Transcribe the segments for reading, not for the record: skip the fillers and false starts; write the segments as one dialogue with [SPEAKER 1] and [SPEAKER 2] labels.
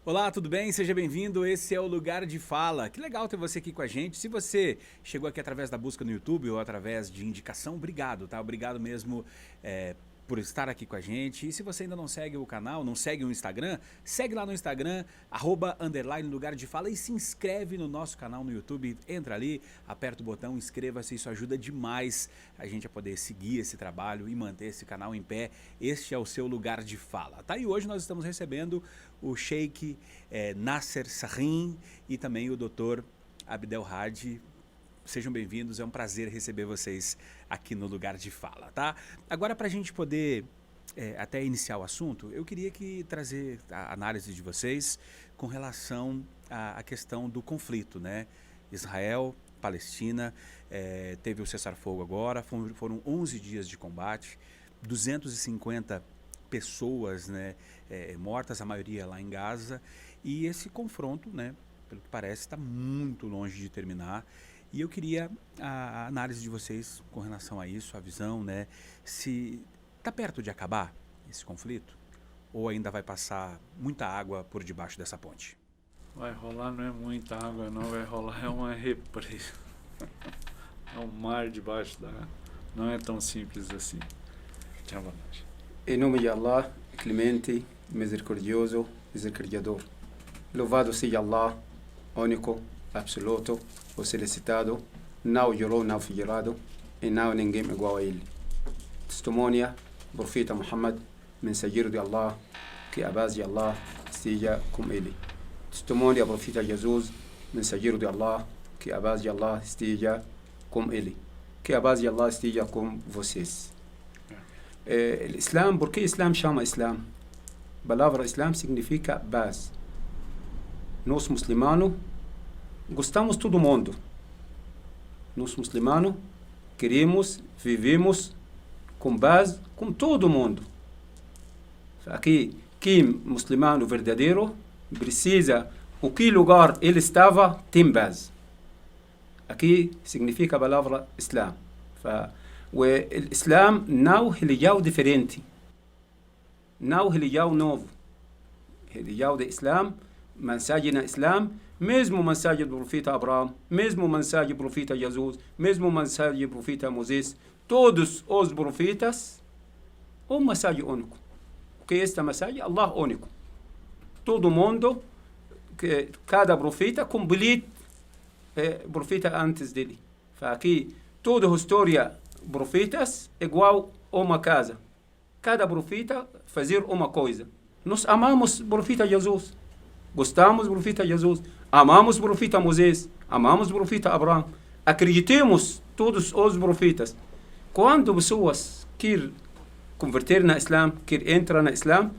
[SPEAKER 1] Olá, tudo bem? Seja bem-vindo. Esse é o Lugar de Fala. Que legal ter você aqui com a gente. Se você chegou aqui através da busca no YouTube ou através de indicação, obrigado, tá? Obrigado mesmo por estar aqui com a gente. E se você ainda não segue o canal, não segue o Instagram, segue lá no Instagram, @Lugar de Fala e se inscreve no nosso canal no YouTube. Entra ali, aperta o botão, inscreva-se. Isso ajuda demais a gente a poder seguir esse trabalho e manter esse canal em pé. Este é o seu Lugar de Fala, tá? E hoje nós estamos recebendo o Sheikh Nasser Sarrin e também o Dr. Abdel Hadi. Sejam bem-vindos, é um prazer receber vocês aqui no Lugar de Fala, tá? Agora, para a gente poder até iniciar o assunto, eu queria trazer a análise de vocês com relação à questão do conflito, né? Israel, Palestina, teve o cessar-fogo agora, foram 11 dias de combate, 250 pessoas, né, mortas, a maioria lá em Gaza, e esse confronto, né, pelo que parece, está muito longe de terminar. E eu queria a análise de vocês com relação a isso, a visão, né, se está perto de acabar esse conflito ou ainda vai passar muita água por debaixo dessa ponte?
[SPEAKER 2] Vai rolar não é muita água não, vai rolar é uma represa. É um mar debaixo da água. Não é tão simples assim. Tchau, boa noite.
[SPEAKER 3] Em nome de Allah, clemente, misericordioso, misericordiador. Louvado seja Allah, único, absoluto, o solicitado, não gerou, não foi gerado, e não ninguém igual a ele. Testemunha, profeta Muhammad, mensageiro de Allah, que a paz de Allah esteja com ele. Testemunha, profeta Jesus, mensageiro de Allah, que a paz de Allah esteja com ele. Que a paz de Allah esteja com vocês. Islam, por que Islam chama Islam? A palavra Islam significa paz. Nós muçulmanos gostamos de todo mundo. Nós muçulmanos queremos, vivemos com paz com todo mundo. Aqui, quem muçulmano verdadeiro precisa, o que lugar ele estava, tem paz. Aqui significa a palavra Islam. والإسلام não religião diferente, não religião novo. Religião de Islam, mensagem na Islam, mesmo mensagem do profeta Abraão, mesmo mensagem do profeta Jesus, mesmo mensagem do profeta Moisés, todos os profetas, um mensagem único. O que é esta mensagem? Allah único. Todo mundo, cada profeta completa profeta antes dele. Aqui, toda a história profetas igual uma casa. Cada profeta fazer uma coisa. Nós amamos o profeta Jesus. Gostamos do profeta Jesus. Amamos o profeta Moisés. Amamos o profeta Abraão. Acreditamos todos os profetas. Quando pessoas querem converter na Islam, querem entrar na Islam,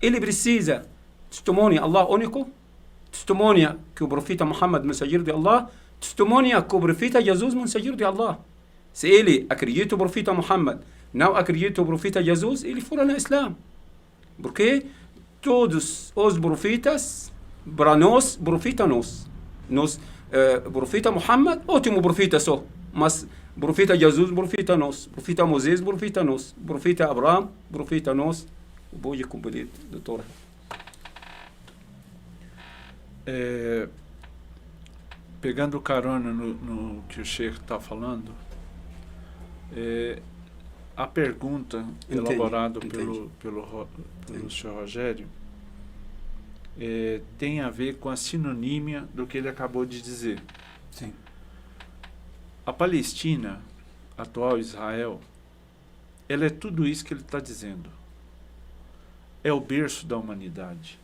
[SPEAKER 3] ele precisa testemunha Allah único, testemunha que o profeta Muhammad, mensageiro de Allah, testemunha que o profeta Jesus, mensageiro de Allah. Se ele acredita no profeta Muhammad, não acredita no profeta Jesus, ele fora no Islã. Porque todos os profetas, para nós, profeta nós. Profeta Muhammad, ótimo profeta só. Mas profeta Jesus, profeta nós. Profeta Moisés, profeta nós. Profeta Abraão, profeta nós. Pode cumprir, doutora.
[SPEAKER 2] Pegando carona no que o Sheikh está falando, a pergunta elaborada pelo Sr. Rogério tem a ver com a sinonímia do que ele acabou de dizer.
[SPEAKER 3] Sim.
[SPEAKER 2] A Palestina, atual Israel, ela é tudo isso que ele está dizendo. É o berço da humanidade.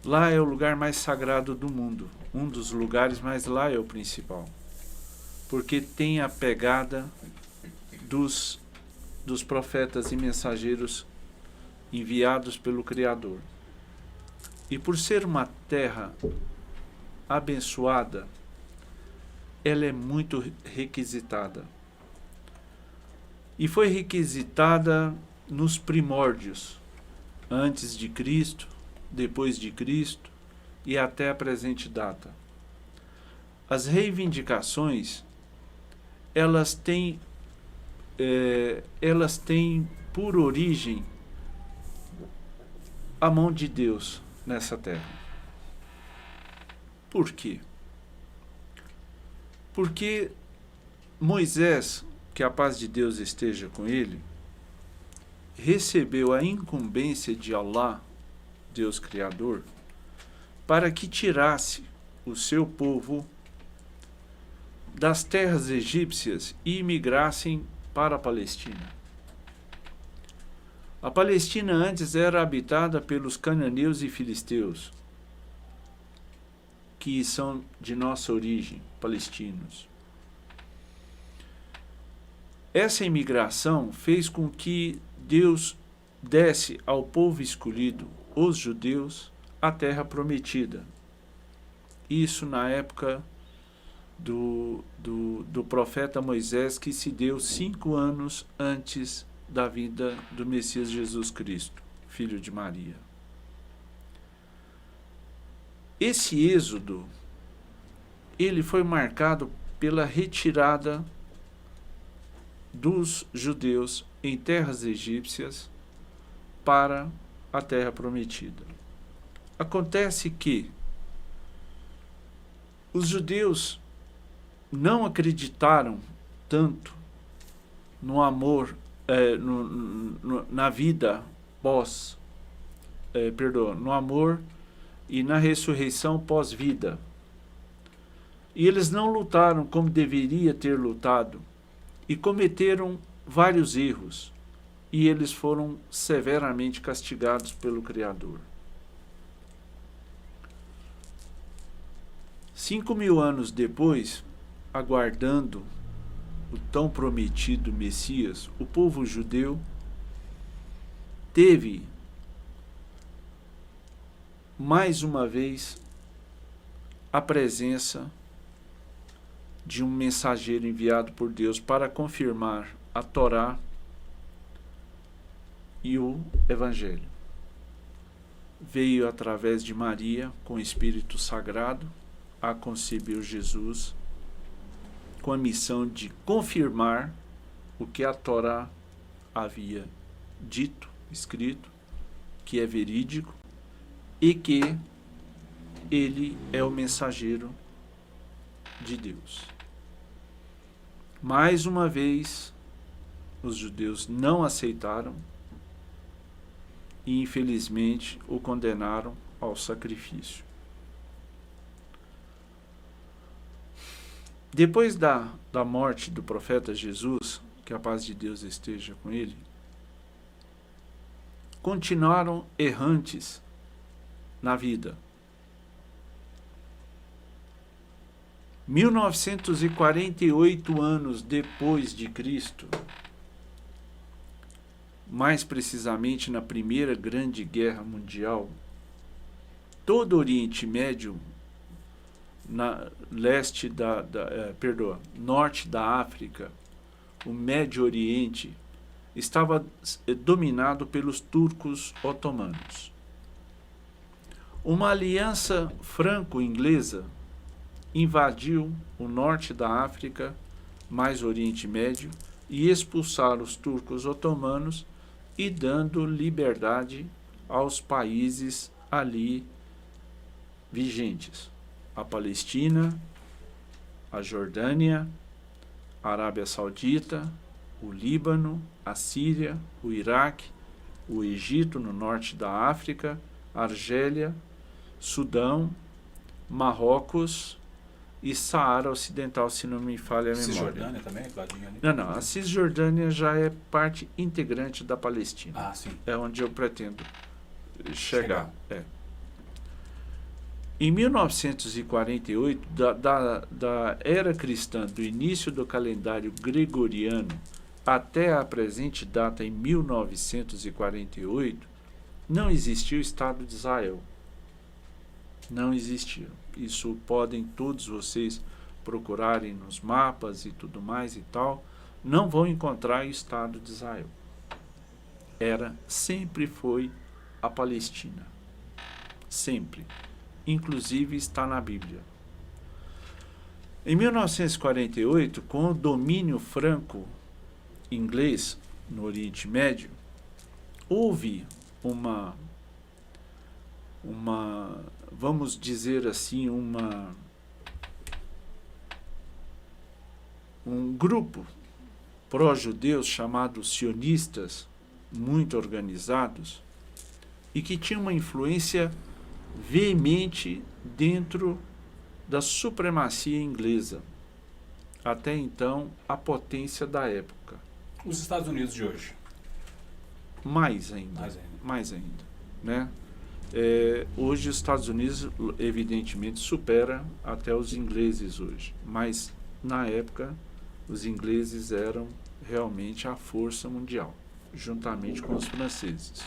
[SPEAKER 2] Lá é o lugar mais sagrado do mundo, um dos lugares, mas lá é o principal. Porque tem a pegada dos profetas e mensageiros enviados pelo Criador. E por ser uma terra abençoada, ela é muito requisitada. E foi requisitada nos primórdios, antes de Cristo, depois de Cristo e até a presente data. As reivindicações elas têm por origem a mão de Deus, nessa terra. Por quê? Porque Moisés, que a paz de Deus esteja com ele, recebeu a incumbência de Allah, Deus Criador, para que tirasse o seu povo das terras egípcias e imigrassem para a Palestina. A Palestina antes era habitada pelos cananeus e filisteus, que são de nossa origem, palestinos. Essa imigração fez com que Deus desse ao povo escolhido, os judeus, a terra prometida. Isso na época do profeta Moisés, que se deu 5 anos antes da vinda do Messias Jesus Cristo, filho de Maria. Esse êxodo, ele foi marcado pela retirada dos judeus em terras egípcias para a terra prometida. Acontece que os judeus não acreditaram tanto no amor, na vida no amor e na ressurreição pós-vida. E eles não lutaram como deveria ter lutado e cometeram vários erros, e eles foram severamente castigados pelo Criador. 5.000 anos depois, aguardando o tão prometido Messias, o povo judeu teve mais uma vez a presença de um mensageiro enviado por Deus para confirmar a Torá e o Evangelho. Veio através de Maria com o Espírito Sagrado a conceber Jesus, com a missão de confirmar o que a Torá havia dito, escrito, que é verídico, e que ele é o mensageiro de Deus. Mais uma vez, os judeus não aceitaram e, infelizmente, o condenaram ao sacrifício. Depois da morte do profeta Jesus, que a paz de Deus esteja com ele, continuaram errantes na vida. 1948 anos depois de Cristo, mais precisamente na Primeira Grande Guerra Mundial, todo o Oriente Médio, norte da África, o Médio Oriente, estava dominado pelos turcos otomanos. Uma aliança franco-inglesa invadiu o norte da África, mais Oriente Médio, e expulsaram os turcos otomanos e dando liberdade aos países ali vigentes. A Palestina, a Jordânia, a Arábia Saudita, o Líbano, a Síria, o Iraque, o Egito no norte da África, Argélia, Sudão, Marrocos e Saara Ocidental, se não me falha a memória.
[SPEAKER 1] Cisjordânia também, Claudinho, ali?
[SPEAKER 2] Não, a Cisjordânia já é parte integrante da Palestina.
[SPEAKER 1] Ah, sim.
[SPEAKER 2] É onde eu pretendo chegar. Em 1948, da era cristã, do início do calendário gregoriano até a presente data, em 1948, não existiu o Estado de Israel. Não existiu. Isso podem todos vocês procurarem nos mapas e tudo mais e tal. Não vão encontrar o Estado de Israel. Sempre foi a Palestina. Sempre. Inclusive está na Bíblia. Em 1948, com o domínio franco-inglês no Oriente Médio, houve uma vamos dizer assim, um grupo pró-judeus chamados sionistas, muito organizados, e que tinha uma influência veemente dentro da supremacia inglesa, até então a potência da época.
[SPEAKER 1] Os Estados Unidos de hoje.
[SPEAKER 2] Mais ainda. Né? Hoje os Estados Unidos, evidentemente, supera até os ingleses hoje, mas na época os ingleses eram realmente a força mundial, juntamente com os franceses.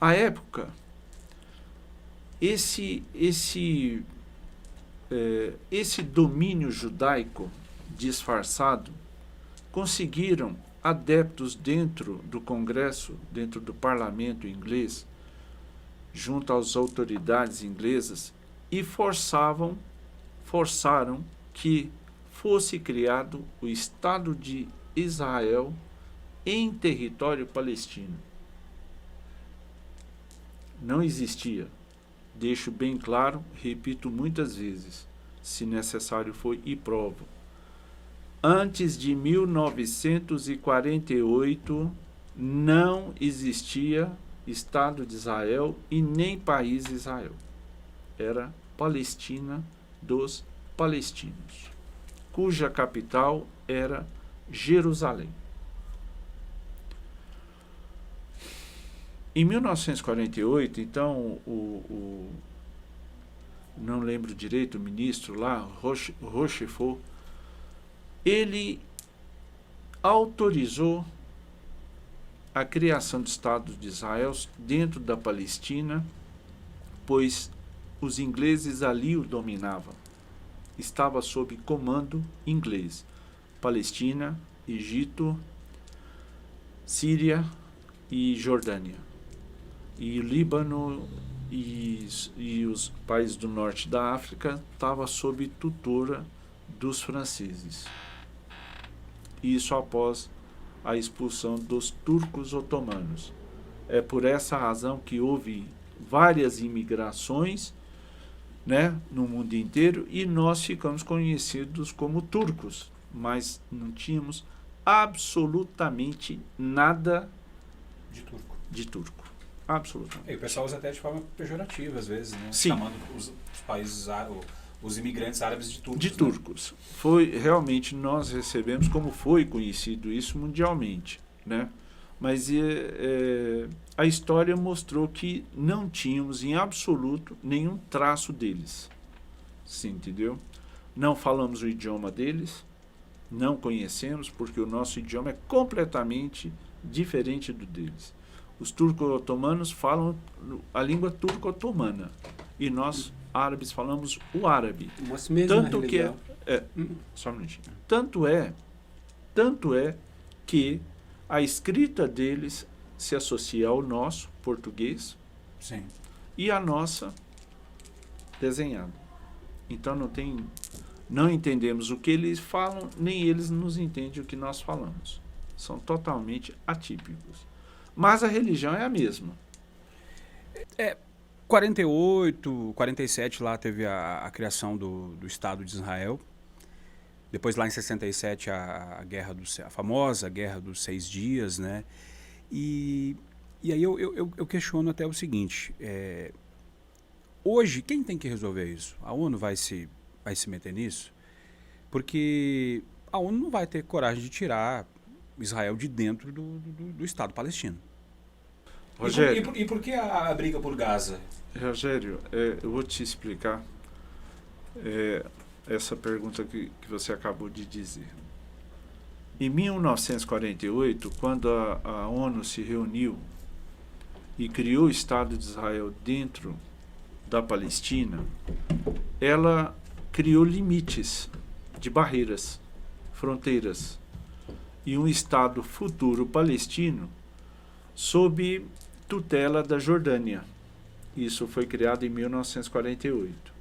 [SPEAKER 2] À época, esse domínio judaico disfarçado conseguiram adeptos dentro do Congresso, dentro do parlamento inglês, junto às autoridades inglesas, e forçaram que fosse criado o Estado de Israel em território palestino. Não existia. Deixo bem claro, repito muitas vezes, se necessário for, e provo. Antes de 1948, não existia Estado de Israel e nem país Israel. Era Palestina dos palestinos, cuja capital era Jerusalém. Em 1948, então, não lembro direito, o ministro lá, Rochefort, ele autorizou a criação do Estado de Israel dentro da Palestina, pois os ingleses ali o dominavam. Estava sob comando inglês. Palestina, Egito, Síria e Jordânia. E o Líbano e os países do norte da África estavam sob tutora dos franceses. Isso após a expulsão dos turcos otomanos. É por essa razão que houve várias imigrações, né, no mundo inteiro, e nós ficamos conhecidos como turcos, mas não tínhamos absolutamente nada de turco. Absolutamente.
[SPEAKER 1] E o pessoal usa até de forma pejorativa, às vezes, né?
[SPEAKER 2] Sim.
[SPEAKER 1] Chamando os países os imigrantes árabes de turcos.
[SPEAKER 2] De turcos. Foi, realmente, nós recebemos, como foi conhecido isso mundialmente, né? Mas a história mostrou que não tínhamos, em absoluto, nenhum traço deles. Sim, entendeu? Não falamos o idioma deles, não conhecemos, porque o nosso idioma é completamente diferente do deles. Os turco-otomanos falam a língua turco-otomana, e nós, árabes, falamos o árabe.
[SPEAKER 3] Mas mesmo
[SPEAKER 2] Tanto que só um minutinho. Tanto é que a escrita deles se associa ao nosso português.
[SPEAKER 1] Sim.
[SPEAKER 2] E a nossa desenhada. Então não entendemos o que eles falam, nem eles nos entendem o que nós falamos. São totalmente atípicos. Mas a religião é a mesma.
[SPEAKER 1] 48, 47 lá teve a criação do Estado de Israel. Depois lá em 67 a famosa Guerra dos 6 Dias, né? E aí eu questiono até o seguinte, hoje quem tem que resolver isso? A ONU vai se meter nisso? Porque a ONU não vai ter coragem de tirar Israel de dentro do Estado palestino.
[SPEAKER 2] Rogério,
[SPEAKER 1] E por que a briga por Gaza?
[SPEAKER 2] Rogério, eu vou te explicar essa pergunta que você acabou de dizer. Em 1948, quando a ONU se reuniu e criou o Estado de Israel dentro da Palestina, ela criou limites de barreiras, fronteiras, e um Estado futuro palestino sob tutela da Jordânia. Isso foi criado em 1948.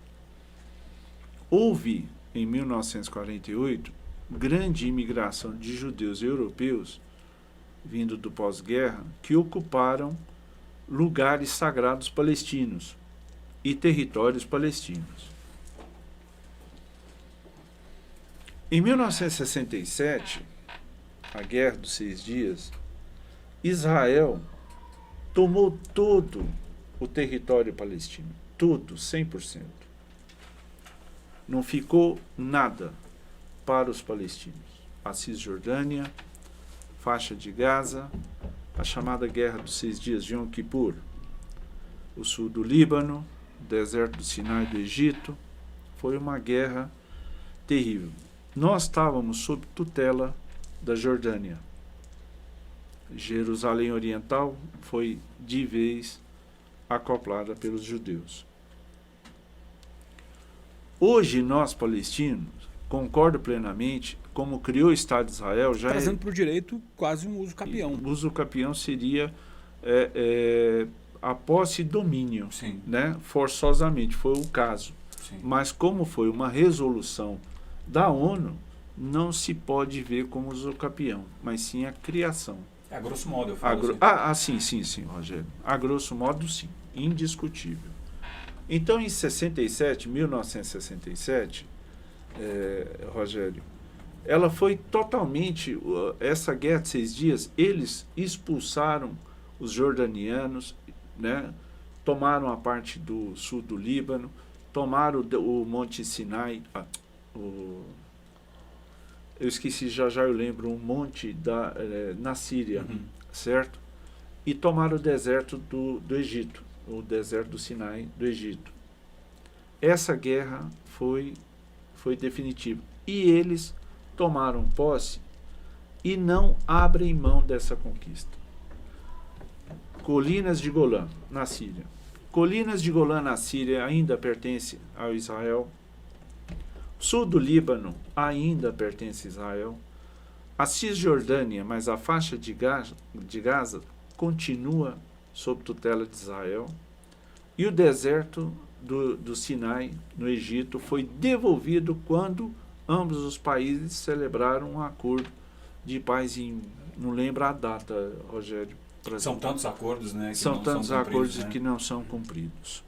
[SPEAKER 2] Houve, em 1948, grande imigração de judeus europeus, vindo do pós-guerra, que ocuparam lugares sagrados palestinos e territórios palestinos. Em 1967, a Guerra dos 6 Dias, Israel tomou todo o território palestino, tudo, 100%. Não ficou nada para os palestinos. A Cisjordânia, faixa de Gaza, a chamada Guerra dos 6 Dias de Yom Kippur, o sul do Líbano, o deserto do Sinai do Egito, foi uma guerra terrível. Nós estávamos sob tutela da Jordânia. Jerusalém Oriental foi de vez acoplada pelos judeus. Hoje nós palestinos, concordo plenamente, como criou o Estado de Israel, já
[SPEAKER 1] trazendo para o direito quase um uso capião.
[SPEAKER 2] O uso capião seria a posse e domínio,
[SPEAKER 1] Sim.
[SPEAKER 2] né? Forçosamente, foi o caso.
[SPEAKER 1] Sim.
[SPEAKER 2] Mas como foi uma resolução da ONU, não se pode ver como uso capião, mas sim a criação.
[SPEAKER 1] A grosso modo, eu falo assim.
[SPEAKER 2] Sim, Rogério. A grosso modo, sim. Indiscutível. Então, em 1967, Rogério, ela foi totalmente, essa guerra de 6 dias, eles expulsaram os jordanianos, né? Tomaram a parte do sul do Líbano, tomaram o Monte Sinai, eu esqueci, já eu lembro, um monte na Síria, certo? E tomaram o deserto do Egito, o deserto do Sinai do Egito. Essa guerra foi definitiva. E eles tomaram posse e não abrem mão dessa conquista. Colinas de Golã, na Síria. Colinas de Golã, na Síria, ainda pertence ao Israel. Sul do Líbano ainda pertence a Israel. A Cisjordânia, mas a faixa de Gaza continua sob tutela de Israel. E o deserto do Sinai, no Egito, foi devolvido quando ambos os países celebraram um acordo de paz não lembro a data, Rogério.
[SPEAKER 1] São tantos acordos, né?
[SPEAKER 2] São tantos acordos que não são cumpridos.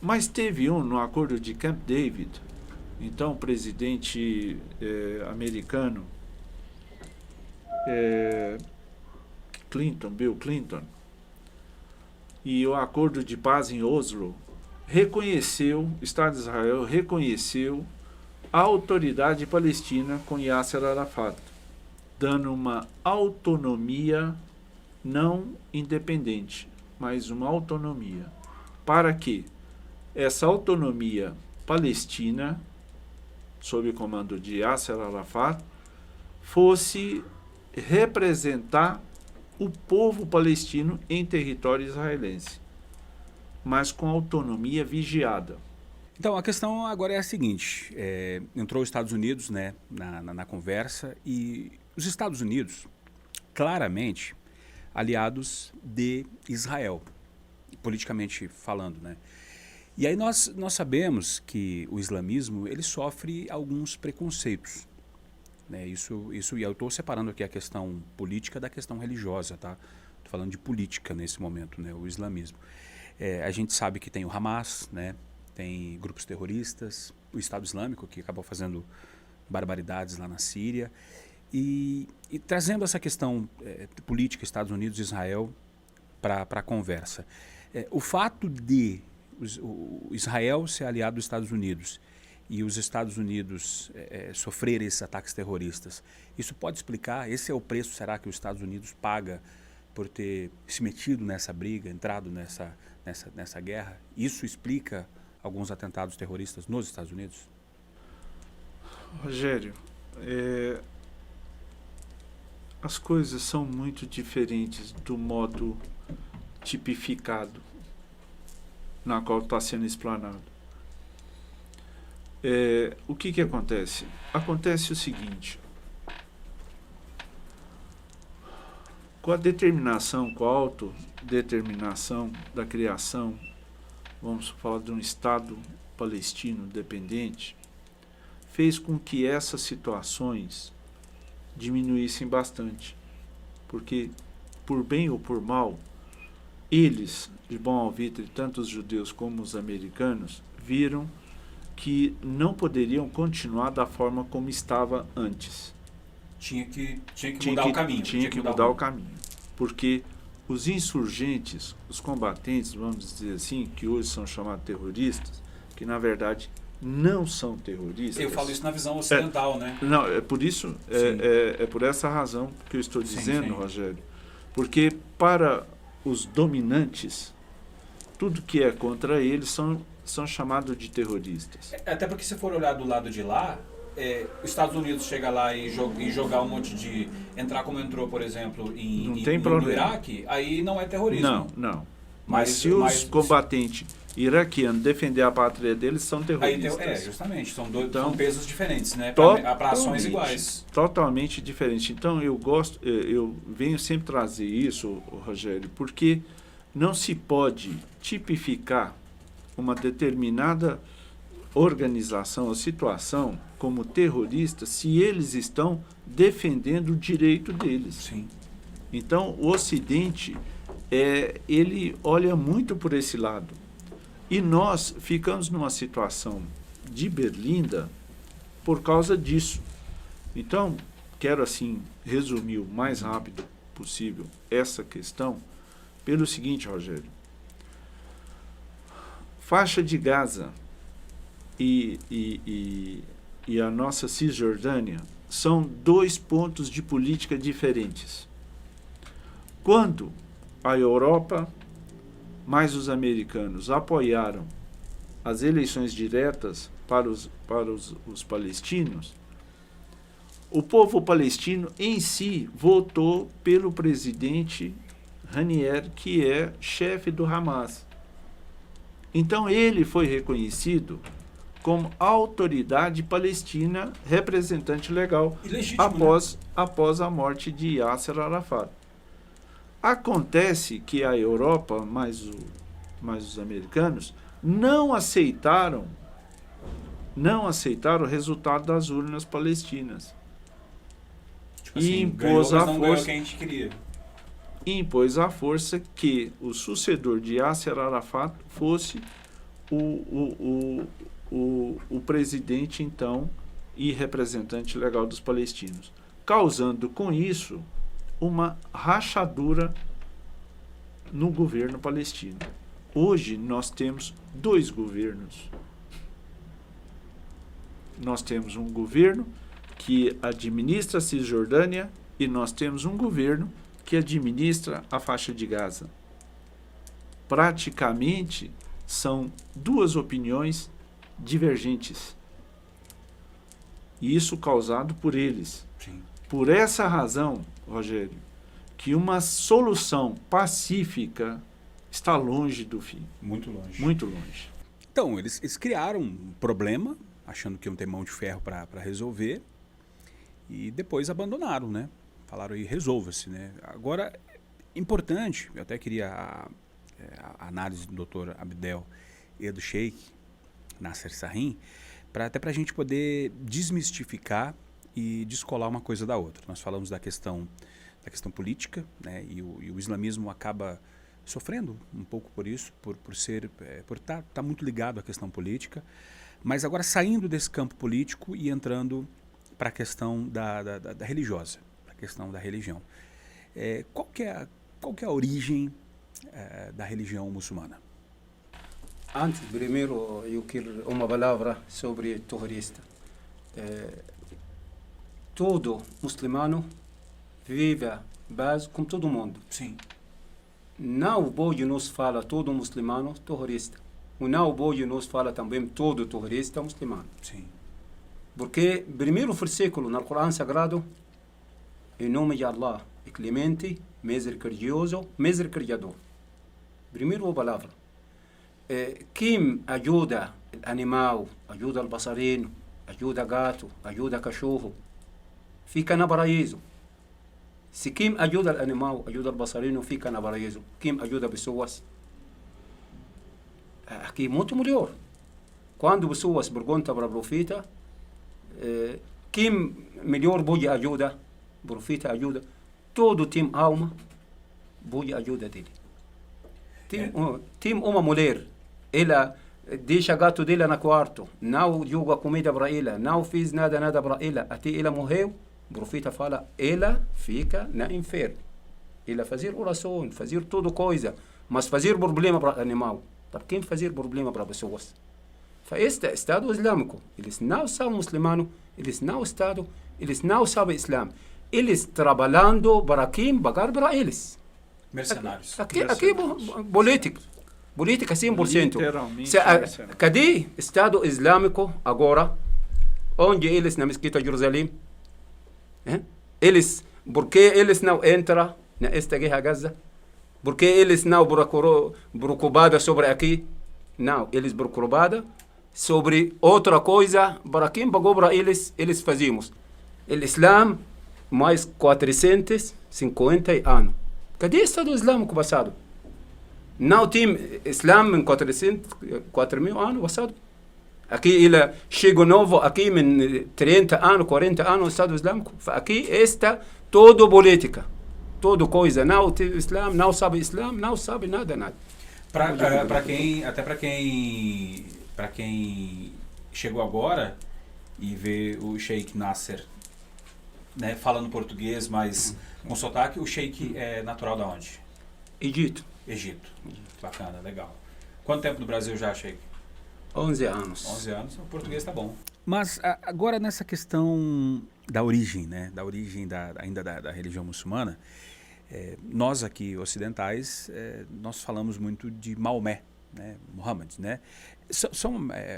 [SPEAKER 2] Mas teve no acordo de Camp David, então o presidente americano Bill Clinton, e o acordo de paz em Oslo o Estado de Israel reconheceu a autoridade palestina com Yasser Arafat, dando uma autonomia não independente, mas uma autonomia, para que essa autonomia palestina, sob o comando de Yasser Arafat, fosse representar o povo palestino em território israelense, mas com autonomia vigiada.
[SPEAKER 1] Então, a questão agora é a seguinte, entrou os Estados Unidos, né, na conversa, e os Estados Unidos, claramente, aliados de Israel, politicamente falando, né? E aí nós sabemos que o islamismo, ele sofre alguns preconceitos, né? Isso, e eu estou separando aqui a questão política da questão religiosa, tá? Estou falando de política nesse momento, né? O islamismo. A gente sabe que tem o Hamas, né? Tem grupos terroristas, o Estado Islâmico, que acabou fazendo barbaridades lá na Síria. E trazendo essa questão política, Estados Unidos e Israel, para a conversa. O fato de o Israel ser aliado dos Estados Unidos e os Estados Unidos sofrerem esses ataques terroristas, isso pode explicar, esse é o preço, será, que os Estados Unidos paga por ter se metido nessa briga, entrado nessa guerra? Isso explica alguns atentados terroristas nos Estados Unidos?
[SPEAKER 2] Rogério, as coisas são muito diferentes do modo tipificado na qual está sendo explanado. O que acontece? Acontece o seguinte: com a determinação, com a autodeterminação da criação, vamos falar de um Estado palestino dependente, fez com que essas situações diminuíssem bastante, porque, por bem ou por mal, eles, de bom alvitre, tanto os judeus como os americanos, viram que não poderiam continuar da forma como estava antes.
[SPEAKER 1] Tinha que mudar o caminho.
[SPEAKER 2] Tinha que mudar o caminho. Porque os insurgentes, os combatentes, vamos dizer assim, que hoje são chamados terroristas, que na verdade não são terroristas.
[SPEAKER 1] Eu falo isso na visão ocidental, né?
[SPEAKER 2] Não, é por isso, é por essa razão que eu estou dizendo,
[SPEAKER 1] sim.
[SPEAKER 2] Rogério. Porque para os dominantes, tudo que é contra eles são chamados de terroristas.
[SPEAKER 1] Até porque se for olhar do lado de lá, os Estados Unidos chega lá e jogar um monte de... Entrar como entrou, por exemplo, no Iraque, aí não é terrorismo.
[SPEAKER 2] Não. Mas se os combatentes iraquianos defender a pátria deles, são terroristas.
[SPEAKER 1] Aí justamente. São pesos diferentes, né? Para ações iguais.
[SPEAKER 2] Totalmente diferente. Então, eu venho sempre trazer isso, Rogério, porque não se pode tipificar uma determinada organização ou situação como terrorista se eles estão defendendo o direito deles.
[SPEAKER 1] Sim.
[SPEAKER 2] Então, o Ocidente, ele olha muito por esse lado. E nós ficamos numa situação de berlinda por causa disso. Então, quero assim resumir o mais rápido possível essa questão pelo seguinte, Rogério. Faixa de Gaza e a nossa Cisjordânia são dois pontos de política diferentes. Quando a Europa mais os americanos apoiaram as eleições diretas para os palestinos, o povo palestino em si votou pelo presidente Hanier, que é chefe do Hamas. Então ele foi reconhecido como autoridade palestina, representante legal, após a morte de Yasser Arafat. Acontece que a Europa, mais os americanos, não aceitaram o resultado das urnas palestinas.
[SPEAKER 1] Tipo assim, impôs a força que a gente queria.
[SPEAKER 2] Impôs a força que o sucessor de Yasser Arafat fosse o presidente, então, e representante legal dos palestinos, causando com isso uma rachadura no governo palestino. Hoje nós temos dois governos. Nós temos um governo que administra a Cisjordânia e nós temos um governo que administra a faixa de Gaza. Praticamente são duas opiniões divergentes. E isso causado por eles.
[SPEAKER 1] Sim.
[SPEAKER 2] Por essa razão, Rogério, que uma solução pacífica está longe do fim.
[SPEAKER 1] Muito longe.
[SPEAKER 2] Muito longe.
[SPEAKER 1] Então, eles criaram um problema, achando que iam ter mão de ferro para resolver, e depois abandonaram, né? Falaram aí, resolva-se, né? Agora, importante, eu até queria a análise do Dr. Abdel e do Sheikh Nasser Sarrim, até para a gente poder desmistificar e descolar uma coisa da outra. Nós falamos da questão política, né? E o islamismo acaba sofrendo um pouco por isso, por estar muito ligado à questão política, mas agora saindo desse campo político e entrando para a questão da religiosa, a questão da religião. Qual que é a origem da religião muçulmana?
[SPEAKER 3] Antes, primeiro, eu quero uma palavra sobre terrorista. Todo muçulmano vive base como todo mundo.
[SPEAKER 1] Sim.
[SPEAKER 3] Não pode nos falar todo muçulmano terrorista. E não pode nos falar também todo terrorista muçulmano.
[SPEAKER 1] Sim.
[SPEAKER 3] Porque primeiro versículo no Corão Sagrado, em nome de Allah, é clemente, misericordioso, misericordiador. Primeiro palavra. Quem ajuda o animal, ajuda o passarinho, ajuda gato, ajuda cachorro, fica no paraíso. Se quem ajuda o animal, ajuda o passarinho, fica no paraíso. Quem ajuda pessoas, aqui é muito melhor. Quando pessoas perguntam para o profeta, quem melhor pode ajudar, o profeta ajuda, todo tem alma, pode ajudar dele. Tem uma mulher, ela deixa gato dela no quarto, não joga comida para ela, não fez nada para ela, até ela morreu, o profeta fala, ela fica na inferno. Ela fazer oração, fazer toda coisa, mas fazer problema para animal. Tá, quem fazer problema para pessoas? Este Estado Islâmico, eles não são muçulmanos, eles não Estado, eles não sabem Islã. Eles trabalhando para quem pagar para eles.
[SPEAKER 1] Mercenários.
[SPEAKER 3] Aqui política 100%.
[SPEAKER 2] Literalmente mercenários.
[SPEAKER 3] Cadê Estado Islâmico agora? Onde eles na mesquita de Jerusalém? Eles, por que eles não entram nesta guerra Gaza? Por que eles não preocupados sobre aqui? Não, eles preocupados sobre outra coisa. Para quem pagou para eles, eles fazemos. O Islã, mais 450 anos. Cadê o Estado Islâmico passado? Não tem Islã em 4.000 anos passado. Aqui ele chegou novo, aqui em 30 anos, 40 anos, o Estado Islâmico. Aqui está toda política, toda coisa. Não tem Islã, não sabe nada.
[SPEAKER 1] Para quem chegou agora e vê o Sheikh Nasser, né, falando português, mas com sotaque, o Sheikh é natural da onde?
[SPEAKER 3] Egito.
[SPEAKER 1] Egito. Bacana, legal. Quanto tempo no Brasil já, Sheikh?
[SPEAKER 3] 11 anos.
[SPEAKER 1] 11 anos, o português tá bom. Mas agora nessa questão da origem, né, ainda da religião muçulmana, nós aqui ocidentais, nós falamos muito de Maomé, né, Muhammad, né? São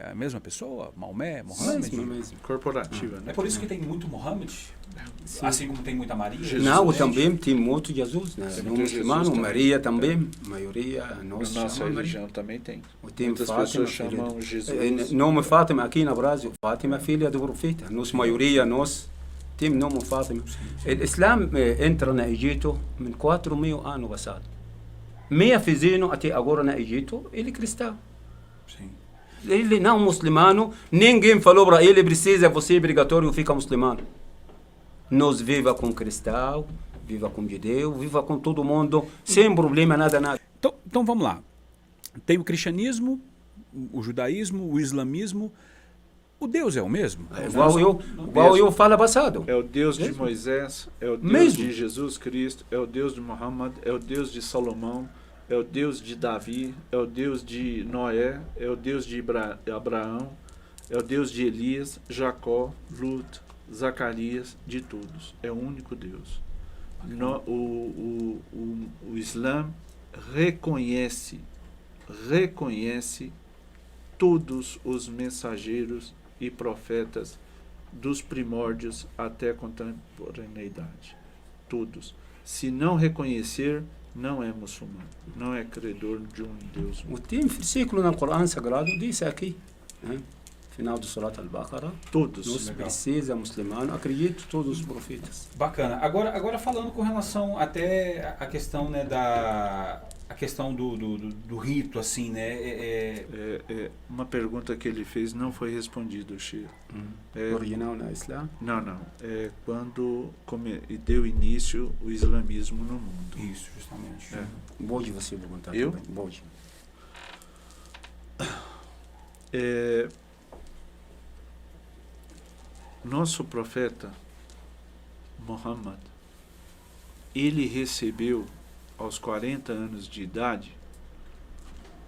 [SPEAKER 1] a mesma pessoa? Maomé, Muhammad?
[SPEAKER 3] Mesmo.
[SPEAKER 2] Corporativa, né?
[SPEAKER 1] É por isso que tem muito Muhammad? Assim como tem muita Maria?
[SPEAKER 2] Jesus,
[SPEAKER 3] não,
[SPEAKER 2] né?
[SPEAKER 3] também tem muito Jesus, né?
[SPEAKER 2] Tem
[SPEAKER 3] No
[SPEAKER 2] muito
[SPEAKER 3] muçulmano,
[SPEAKER 2] Jesus
[SPEAKER 3] Maria também. A maioria
[SPEAKER 2] Na
[SPEAKER 3] nós
[SPEAKER 2] nossa
[SPEAKER 3] chama
[SPEAKER 2] religião
[SPEAKER 3] Maria.
[SPEAKER 2] também tem.
[SPEAKER 3] Tem
[SPEAKER 2] Muitas
[SPEAKER 3] Fátima,
[SPEAKER 2] pessoas
[SPEAKER 3] filha
[SPEAKER 2] chamam
[SPEAKER 3] de-
[SPEAKER 2] Jesus.
[SPEAKER 3] Nome Fátima aqui no Brasil. Fátima, filha do profeta. Nós, maioria, nós temos nome Fátima. O Islã entra no Egito em 4.000 anos passado. Meia fizeram até agora no Egito, ele é cristão.
[SPEAKER 1] Sim.
[SPEAKER 3] Ele não é muçulmano, ninguém falou para ele, precisa, você é obrigatório, fica muçulmano. Nós viva com cristão, viva com judeu, viva com todo mundo, sem problema, nada.
[SPEAKER 1] Então vamos lá. Tem o cristianismo, o judaísmo, o islamismo. O Deus é o mesmo?
[SPEAKER 3] Igual eu falo passado.
[SPEAKER 2] É o Deus de Moisés, é o Deus
[SPEAKER 3] Mesmo.
[SPEAKER 2] de Jesus Cristo, é o Deus de Muhammad, é o Deus de Salomão, é o Deus de Davi, é o Deus de Noé, é o Deus de Abraão, é o Deus de Elias, Jacó, Lut, Zacarias, de todos. É o único Deus. O Islã reconhece todos os mensageiros e profetas dos primórdios até a contemporaneidade. Todos. Se não reconhecer, não é muçulmano, não é credor de um Deus.
[SPEAKER 3] Tem versículo no Corão Sagrado, diz aqui, né? Final do Surat Al-Baqarah,
[SPEAKER 2] Todos.
[SPEAKER 3] nós
[SPEAKER 1] Legal.
[SPEAKER 3] precisamos muçulmano, acredito todos os profetas.
[SPEAKER 1] Bacana. Agora falando com relação até a questão, né, a questão do rito, assim, né?
[SPEAKER 2] Uma pergunta que ele fez não foi respondida, Shia.
[SPEAKER 3] Original na Islã.
[SPEAKER 2] Não. É quando deu início o islamismo no mundo.
[SPEAKER 1] Isso, justamente.
[SPEAKER 3] Pode você perguntar
[SPEAKER 2] Eu?
[SPEAKER 3] também. Pode.
[SPEAKER 2] Nosso profeta Muhammad, ele recebeu aos 40 anos de idade,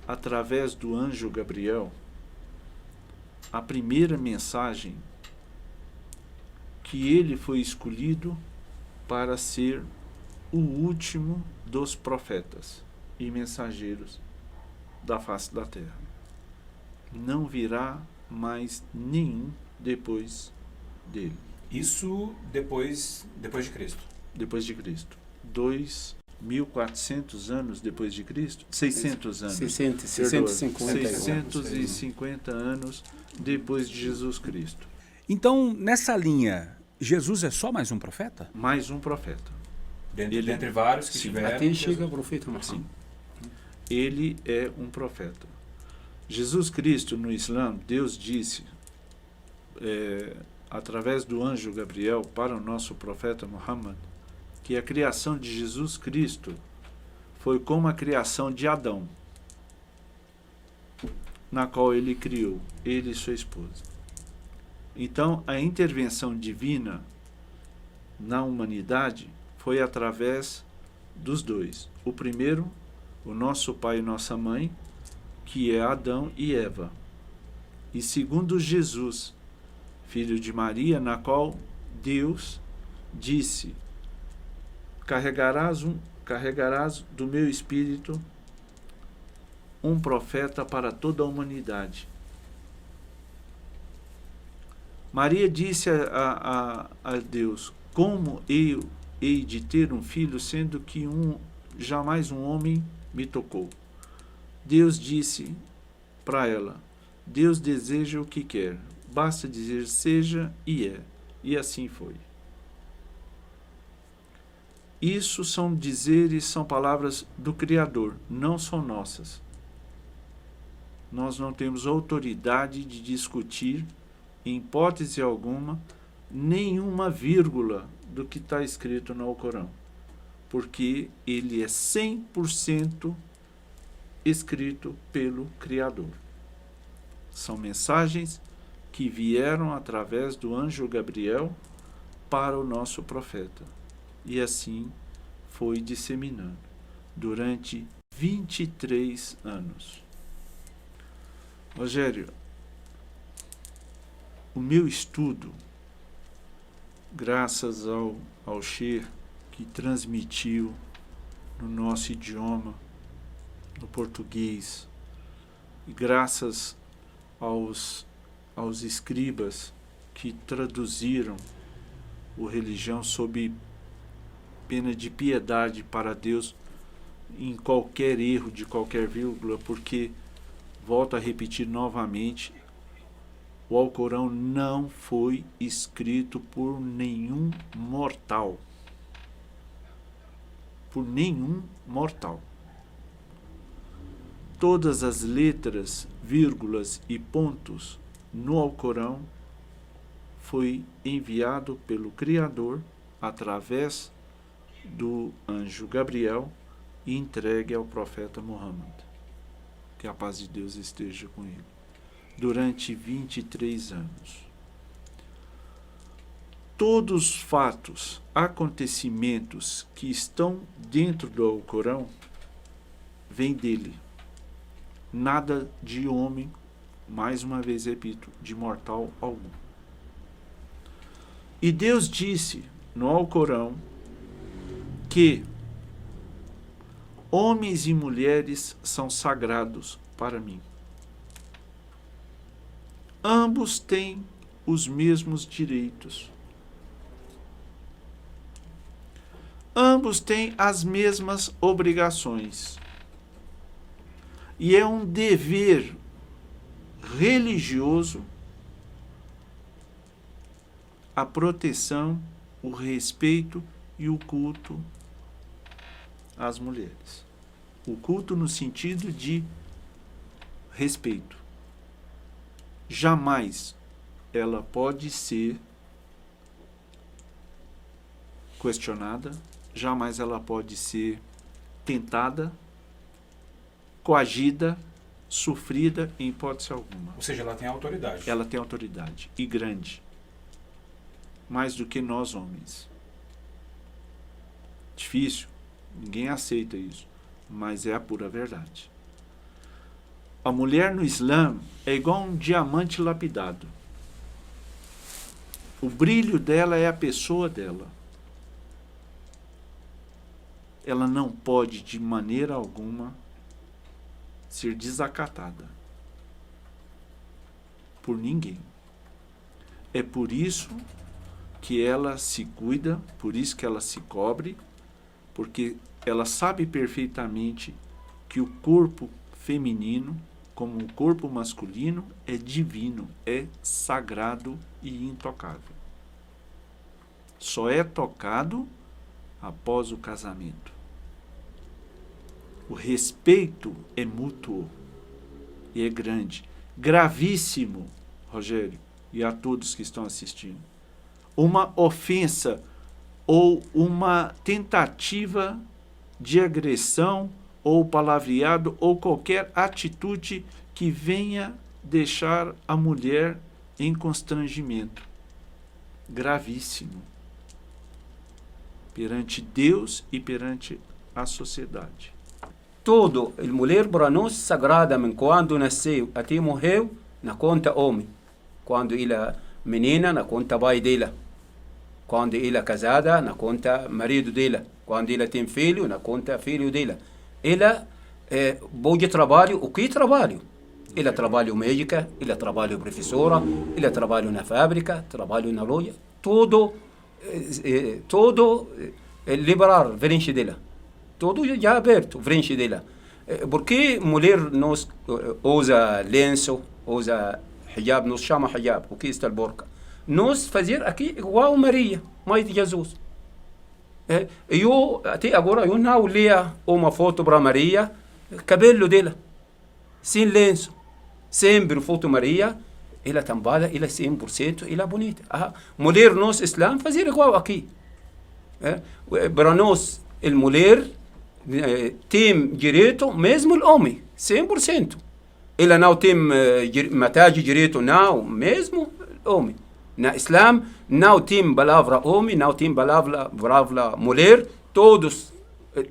[SPEAKER 2] através do anjo Gabriel, a primeira mensagem que ele foi escolhido para ser o último dos profetas e mensageiros da face da terra. Não virá mais nenhum depois dele.
[SPEAKER 1] Isso depois de Cristo.
[SPEAKER 2] Depois de Cristo. 2.400 anos depois de Cristo? 600 anos. 650 anos depois de Jesus Cristo.
[SPEAKER 1] Então, nessa linha, Jesus é só mais um profeta?
[SPEAKER 2] Mais um profeta.
[SPEAKER 1] Dentre vários que
[SPEAKER 2] Sim.
[SPEAKER 1] tiveram.
[SPEAKER 3] Até chega o profeta Muhammad.
[SPEAKER 2] Ele é um profeta. Jesus Cristo, no Islã, Deus disse, através do anjo Gabriel, para o nosso profeta Muhammad, que a criação de Jesus Cristo foi como a criação de Adão, na qual ele criou, ele e sua esposa. Então, a intervenção divina na humanidade foi através dos dois. O primeiro, o nosso pai e nossa mãe, que é Adão e Eva. E segundo, Jesus, filho de Maria, na qual Deus disse: carregarás do meu espírito um profeta para toda a humanidade. Maria disse a Deus: como eu hei de ter um filho, sendo que jamais um homem me tocou? Deus disse para ela: Deus deseja o que quer, basta dizer seja e é. E assim foi. Isso são dizeres, são palavras do Criador, não são nossas. Nós não temos autoridade de discutir, em hipótese alguma, nenhuma vírgula do que está escrito no Alcorão, porque ele é 100% escrito pelo Criador. São mensagens que vieram através do anjo Gabriel para o nosso profeta. E assim foi disseminando durante 23 anos. Rogério, o meu estudo, graças ao Sheikh que transmitiu no nosso idioma, no português, e graças aos escribas que traduziram o religião sob pena de piedade para Deus em qualquer erro de qualquer vírgula, porque, volto a repetir novamente, o Alcorão não foi escrito por nenhum mortal. Por nenhum mortal. Todas as letras, vírgulas e pontos no Alcorão foi enviado pelo Criador através do anjo Gabriel e entregue ao profeta Muhammad. Que a paz de Deus esteja com ele. Durante 23 anos. Todos os fatos, acontecimentos que estão dentro do Alcorão vêm dele. Nada de homem, mais uma vez repito, de mortal algum. E Deus disse no Alcorão que homens e mulheres são sagrados para mim. Ambos têm os mesmos direitos. Ambos têm as mesmas obrigações. E é um dever religioso a proteção, o respeito e o culto às mulheres. O culto no sentido de respeito. Jamais ela pode ser questionada, jamais ela pode ser tentada, coagida, sofrida em hipótese alguma.
[SPEAKER 1] Ou seja, ela tem autoridade.
[SPEAKER 2] Ela tem autoridade, e grande. Mais do que nós homens. Difícil, ninguém aceita isso, mas é a pura verdade. A mulher no Islã é igual um diamante lapidado. O brilho dela é a pessoa dela. Ela não pode, de maneira alguma, ser desacatada por ninguém. É por isso que ela se cuida, por isso que ela se cobre, porque ela sabe perfeitamente que o corpo feminino, como o corpo masculino, é divino, é sagrado e intocável. Só é tocado após o casamento. O respeito é mútuo e é grande. Gravíssimo, Rogério, e a todos que estão assistindo. Uma ofensa ou uma tentativa de agressão ou palavreado ou qualquer atitude que venha deixar a mulher em constrangimento. Gravíssimo. Perante Deus e perante a sociedade.
[SPEAKER 3] Tudo, a mulher para nós sagrada, men quando nasceu até morreu, na conta homem. Quando ela menina, na conta pai dela. Quando ela casada, na conta marido dela. Quando ela tem filho, na conta filho dela. Ela pode trabalho, o que trabalho? Ela trabalha médica, ela trabalha professora, ela trabalha na fábrica, trabalha na loja. Tudo liberar frente dela. Tudo já aberto frente dela. Porque mulher nós usa lenço, usa hijab, nos chama hijab, o que está a burca. Nós fazer aqui igual Maria, mãe de Jesus. Eu até agora eu não lia uma foto para Maria, cabelo dela, sem lenço, sempre foto Maria, ela também, ela 100%, ela é bonita. Mulher nós Islã fazer igual aqui. Para nós, a mulher tem direito mesmo o homem, 100%. Ela não tem metade direito, não, mesmo o homem. Na Islã, não tem palavra homem, não tem palavra mulher, todos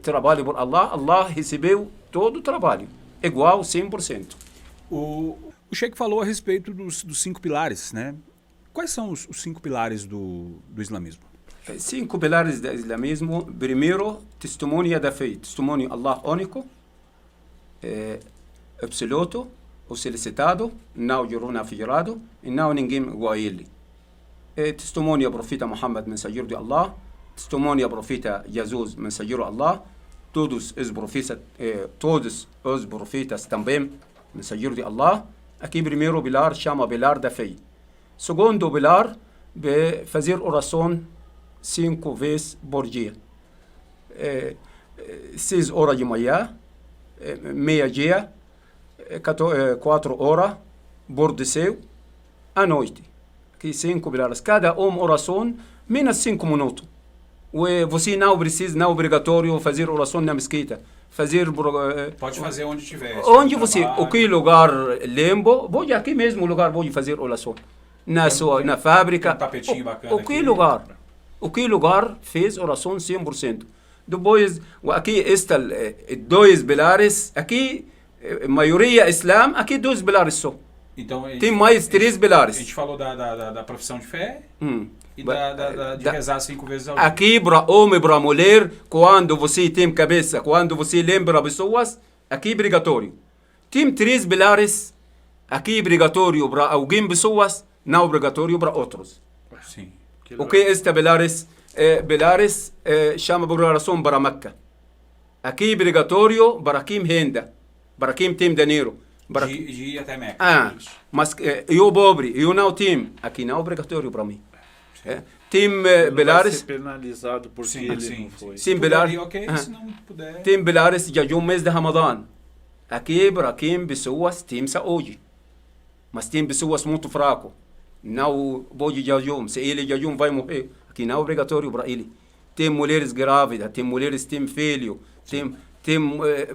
[SPEAKER 3] trabalham por Allah, Allah recebeu todo o trabalho, igual 100%.
[SPEAKER 1] O Sheikh falou a respeito dos 5 pilares, né? Quais são os 5 pilares do islamismo?
[SPEAKER 3] 5 pilares do islamismo. Primeiro, testemunha da fé. Testemunho Allah único, absoluto, o solicitado, não juruna figurado, e não ninguém igual a ele. Testemunha profeta Muhammad, mensageiro de Allah. Testemunha profeta Jesus, mensageiro de Allah. Todos os profetas também, mensageiro de Allah. Aqui primeiro pilar chama pilar da fé. Segundo pilar, fazer oração 5 vezes por dia. 6 horas de manhã, meia-dia, 4 horas por descer, à noite. Aqui 5 pilares. Cada oração, menos 5 minutos. E você não precisa, não é obrigatório fazer oração na mesquita.
[SPEAKER 1] Pode fazer onde tiver.
[SPEAKER 3] Onde você, o que lugar lembo, pode aqui mesmo lugar pode fazer oração. Na fábrica.
[SPEAKER 1] Um tapetinho bacana.
[SPEAKER 3] O que lugar fez oração 100%. Depois, aqui está 2 pilares, aqui maioria Islã, aqui 2 pilares só.
[SPEAKER 1] Então,
[SPEAKER 3] tem mais 3 pilares.
[SPEAKER 1] A gente falou da profissão de fé e de rezar 5 vezes ao dia.
[SPEAKER 3] Aqui para homem, para mulher, quando você tem cabeça, quando você lembra pessoas, aqui é obrigatório. Tem 3 pilares, aqui é obrigatório para alguém pessoas, não obrigatório para outros.
[SPEAKER 1] Sim.
[SPEAKER 3] O que este pilares? Pilares chama por oração para Meca. Aqui é obrigatório para quem renda, para quem tem dinheiro.
[SPEAKER 1] De ir até Meca.
[SPEAKER 3] Mas eu pobre, eu não tenho. Aqui não é obrigatório para mim. Tem pilares.
[SPEAKER 2] Vai ser penalizado porque ele não foi.
[SPEAKER 3] Sim, pilares.
[SPEAKER 1] Se não puder.
[SPEAKER 3] Tem pilares de um mês de Ramadã. Aqui para quem pessoas têm saúde. Mas tem pessoas muito fracas. Não pode jejum. Se ele jejum vai morrer. Aqui não é obrigatório para ele. Tem mulheres grávidas, tem mulheres que têm filho, tem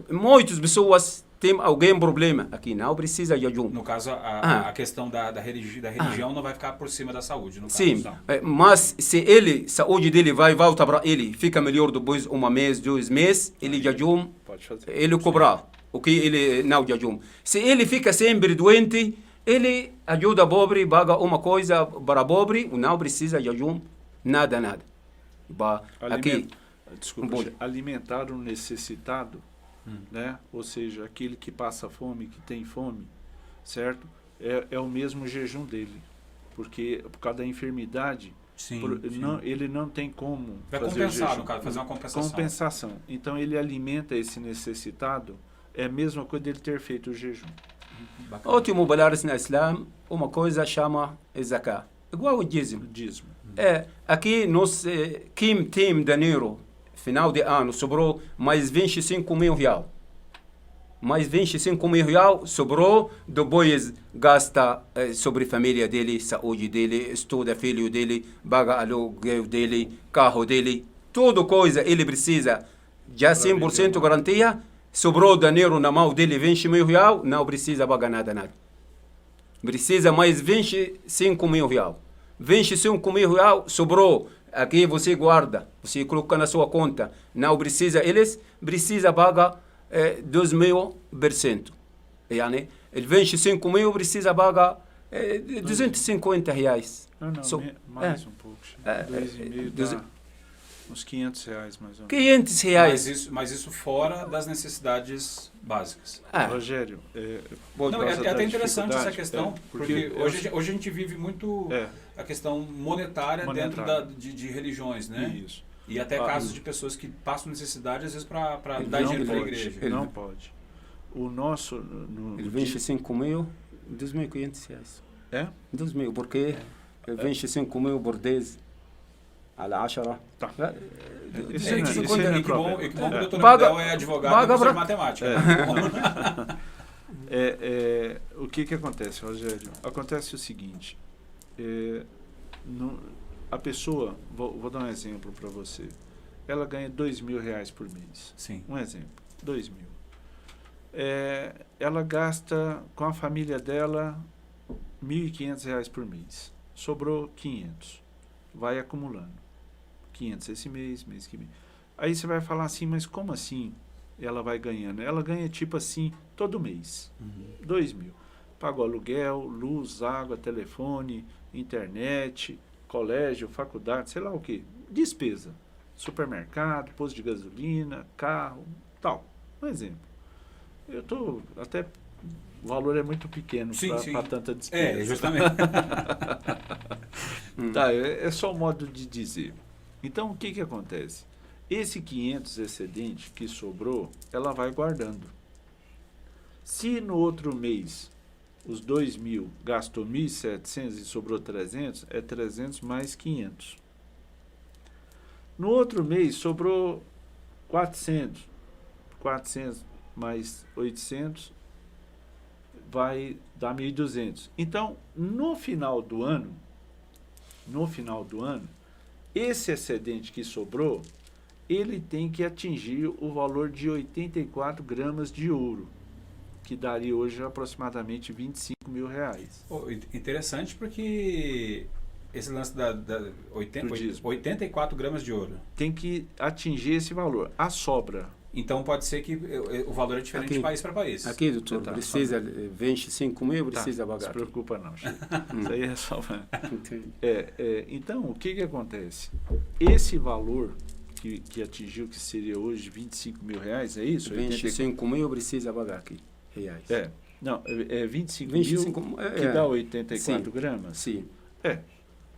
[SPEAKER 3] muitas pessoas tem alguém problema. Aqui não precisa jejum.
[SPEAKER 1] No caso, a questão da religião não vai ficar por cima da saúde. No caso,
[SPEAKER 3] sim, mas se saúde dele vai voltar para ele, fica melhor depois 1 mês, 2 meses, ele jejum, ele cobrar. O que ele não jejum. Se ele fica sempre doente, ele ajuda pobre, paga uma coisa para pobre, não precisa jejum, nada. Aqui,
[SPEAKER 2] desculpa, alimentar o necessitado, né? Ou seja, aquele que passa fome, que tem fome, certo? É o mesmo jejum dele, porque por causa da enfermidade, ele não tem como
[SPEAKER 1] compensar, no caso, fazer uma
[SPEAKER 2] compensação. Então ele alimenta esse necessitado, é a mesma coisa dele ter feito o jejum.
[SPEAKER 3] Ótimo pilares na Islã, uma coisa chama zakat, igual o dízimo. Aqui nós, quem tem dinheiro, final de ano, sobrou mais 25 mil reais. Mais 25 mil reais sobrou, depois gasta sobre a família dele, saúde dele, estuda filho dele, paga aluguel dele, carro dele, tudo coisa ele precisa já 100% garantia, sobrou dinheiro na mão dele 20 mil reais, não precisa pagar nada. Precisa mais 25 mil reais. 25 mil reais sobrou, aqui você guarda, você coloca na sua conta, não precisa, eles precisa pagar 2.000%. Yani, 25 mil precisa pagar 250 reais.
[SPEAKER 2] Não, mais um pouco. 2,5 dá uns 500 reais mais ou menos.
[SPEAKER 3] 500 reais.
[SPEAKER 1] Mas isso fora das necessidades básicas.
[SPEAKER 2] Rogério,
[SPEAKER 1] Não, é até interessante essa questão, porque hoje a gente vive muito a questão monetária dentro de religiões, né?
[SPEAKER 2] Isso.
[SPEAKER 1] E até casos de pessoas que passam necessidade, às vezes, para dar dinheiro para a igreja.
[SPEAKER 2] Não pode. O nosso...
[SPEAKER 3] Ele 25 mil, 2.500 reais. 2.000, porque 25 mil por 10 على 10.
[SPEAKER 2] Tá.
[SPEAKER 1] Que bom que o doutor Abdel é advogado e professor de matemática.
[SPEAKER 2] O que acontece, Rogério? Acontece o seguinte, a pessoa, vou dar um exemplo para você, ela ganha 2.000 reais por mês.
[SPEAKER 1] Sim.
[SPEAKER 2] Um exemplo, 2.000. Ela gasta com a família dela 1.500 reais por mês. Sobrou 500. Vai acumulando. 500 esse mês que vem. Aí você vai falar assim, mas como assim ela vai ganhando? Ela ganha tipo assim, todo mês. 2.000. Paga o aluguel, luz, água, telefone, internet, colégio, faculdade, sei lá o que. Despesa. Supermercado, posto de gasolina, carro, tal. Um exemplo. Eu tô até... O valor é muito pequeno para tanta despesa.
[SPEAKER 1] Justamente.
[SPEAKER 2] Tá, é só um modo de dizer. Então, o que acontece? Esse 500 excedente que sobrou, ela vai guardando. Se no outro mês os 2.000 gastou 1.700 e sobrou 300, é 300 mais 500. No outro mês sobrou 400. 400 mais 800 vai dar 1.200. Então, no final do ano, esse excedente que sobrou, ele tem que atingir o valor de 84 gramas de ouro, que daria hoje aproximadamente 25 mil reais.
[SPEAKER 1] Interessante, porque esse lance da 84 gramas de ouro.
[SPEAKER 2] Tem que atingir esse valor. A sobra.
[SPEAKER 1] Então pode ser que o valor é diferente de país para país.
[SPEAKER 3] Aqui, doutor, precisa 25 mil, precisa pagar.
[SPEAKER 2] Não se preocupa não, Chico. Isso aí é só... Então, o que acontece? Esse valor que atingiu, que seria hoje 25 mil reais, é isso?
[SPEAKER 3] 25 mil precisa pagar aqui, reais.
[SPEAKER 2] Não, 25 mil que dá 84 gramas?
[SPEAKER 3] Sim.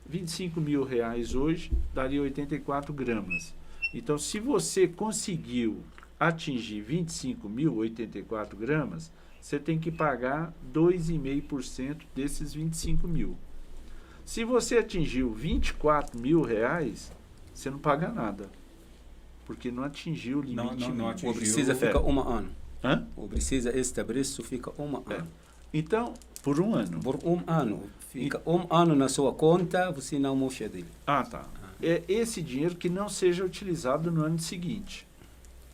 [SPEAKER 2] 25 mil reais hoje daria 84 gramas. Então, se você conseguiu atingir 25.084 gramas, você tem que pagar 2,5% desses 25 mil. Se você atingiu 24 mil reais, você não paga nada, porque não atingiu o limite.
[SPEAKER 3] Não atingiu. O precisa fica um ano.
[SPEAKER 2] Hã?
[SPEAKER 3] O precisa este preço fica um ano.
[SPEAKER 2] Então, por um ano.
[SPEAKER 3] Por um ano. Fica um ano na sua conta, você não moxa dele.
[SPEAKER 2] Tá. É esse dinheiro que não seja utilizado no ano seguinte.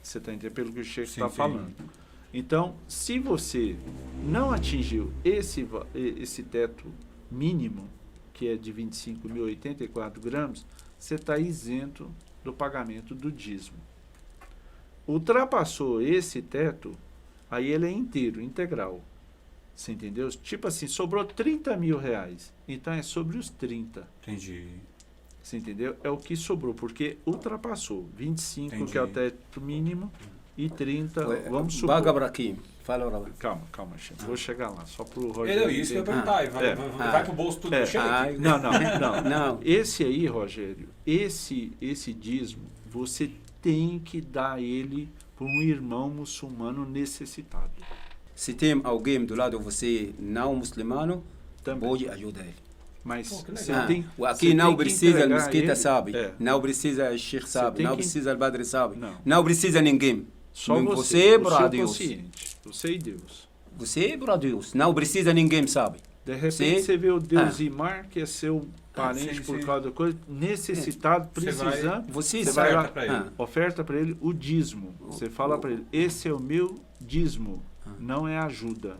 [SPEAKER 2] Você está entendendo pelo que o Sheikh está falando. Então, se você não atingiu esse teto mínimo, que é de 25.084 gramas, você está isento do pagamento do dízimo. Ultrapassou esse teto, aí ele é inteiro, integral. Você entendeu? Tipo assim, sobrou 30 mil reais. Então é sobre os 30.
[SPEAKER 1] Entendi.
[SPEAKER 2] Você entendeu? É o que sobrou, porque ultrapassou. 25, Entendi. Que é o teto mínimo, e 30, vamos supor.
[SPEAKER 3] Baga para aqui. Fala,
[SPEAKER 2] Calma, Chico. Vou chegar lá, só para o Rogério.
[SPEAKER 1] Isso que eu ia perguntar. Vai pro bolso tudo cheio?
[SPEAKER 2] Não. Esse aí, Rogério, esse dízimo, você tem que dar ele para um irmão muçulmano necessitado.
[SPEAKER 3] Se tem alguém do lado de você não muçulmano, pode ajudar ele.
[SPEAKER 2] Mas
[SPEAKER 3] você aqui não precisa o mesquita sabe, não precisa o sheikh sabe, não precisa o padre sabe, não precisa ninguém.
[SPEAKER 2] Só você para Deus. Você e Deus.
[SPEAKER 3] Você para Deus. Não precisa ninguém sabe.
[SPEAKER 2] De repente
[SPEAKER 3] Sim.
[SPEAKER 2] você vê o Deus Imar, que é seu parente
[SPEAKER 1] sim,
[SPEAKER 2] por
[SPEAKER 1] sim.
[SPEAKER 2] causa da coisa, necessitado,
[SPEAKER 1] Você vai-
[SPEAKER 2] precisando.
[SPEAKER 3] Você
[SPEAKER 2] Você
[SPEAKER 3] sabe.
[SPEAKER 2] vai lá,
[SPEAKER 1] pra ele.
[SPEAKER 2] oferta para ele o dízimo. Você fala para ele, esse é o meu dízimo, não é ajuda.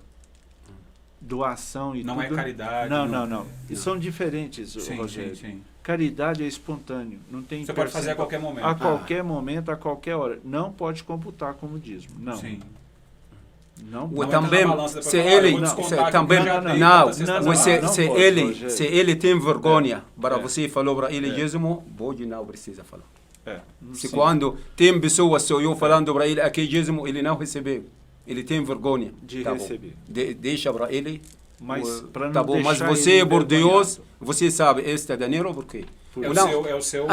[SPEAKER 2] Doação e
[SPEAKER 1] Não
[SPEAKER 2] tudo.
[SPEAKER 1] é caridade.
[SPEAKER 2] Não. E são diferentes,
[SPEAKER 1] Sim,
[SPEAKER 2] Rogério.
[SPEAKER 1] sim.
[SPEAKER 2] Caridade é espontâneo, não tem
[SPEAKER 1] Você pode fazer a
[SPEAKER 2] percentual.
[SPEAKER 1] qualquer momento.
[SPEAKER 2] A qualquer momento, a qualquer hora. Não pode computar como dízimo. Não.
[SPEAKER 1] Sim.
[SPEAKER 2] Não
[SPEAKER 3] O
[SPEAKER 2] pode.
[SPEAKER 3] também,
[SPEAKER 1] entra na balança,
[SPEAKER 3] se
[SPEAKER 1] depois fala,
[SPEAKER 3] ele,
[SPEAKER 1] eu vou descontar
[SPEAKER 3] se
[SPEAKER 1] aqui,
[SPEAKER 3] também,
[SPEAKER 1] porque eu já dei
[SPEAKER 3] não,
[SPEAKER 1] tanta cesta
[SPEAKER 3] você,
[SPEAKER 1] básica.
[SPEAKER 3] se
[SPEAKER 2] Não pode,
[SPEAKER 3] ele,
[SPEAKER 2] Rogério.
[SPEAKER 3] se ele tem vergonha para
[SPEAKER 2] É.
[SPEAKER 3] você falou para ele dízimo, pode não precisa falar. Se
[SPEAKER 2] Sim.
[SPEAKER 3] quando tem pessoas sou eu falando para ele aqui dízimo, ele não recebeu, ele tem vergonha
[SPEAKER 2] De
[SPEAKER 3] tá bom.
[SPEAKER 2] receber.
[SPEAKER 3] Deixa para ele.
[SPEAKER 2] Mas para não
[SPEAKER 3] Tá bom, mas
[SPEAKER 2] deixar
[SPEAKER 3] você
[SPEAKER 2] ele
[SPEAKER 3] por Deus,
[SPEAKER 2] envergonhado.
[SPEAKER 3] você sabe este dinheiro por quê?
[SPEAKER 1] É o seu.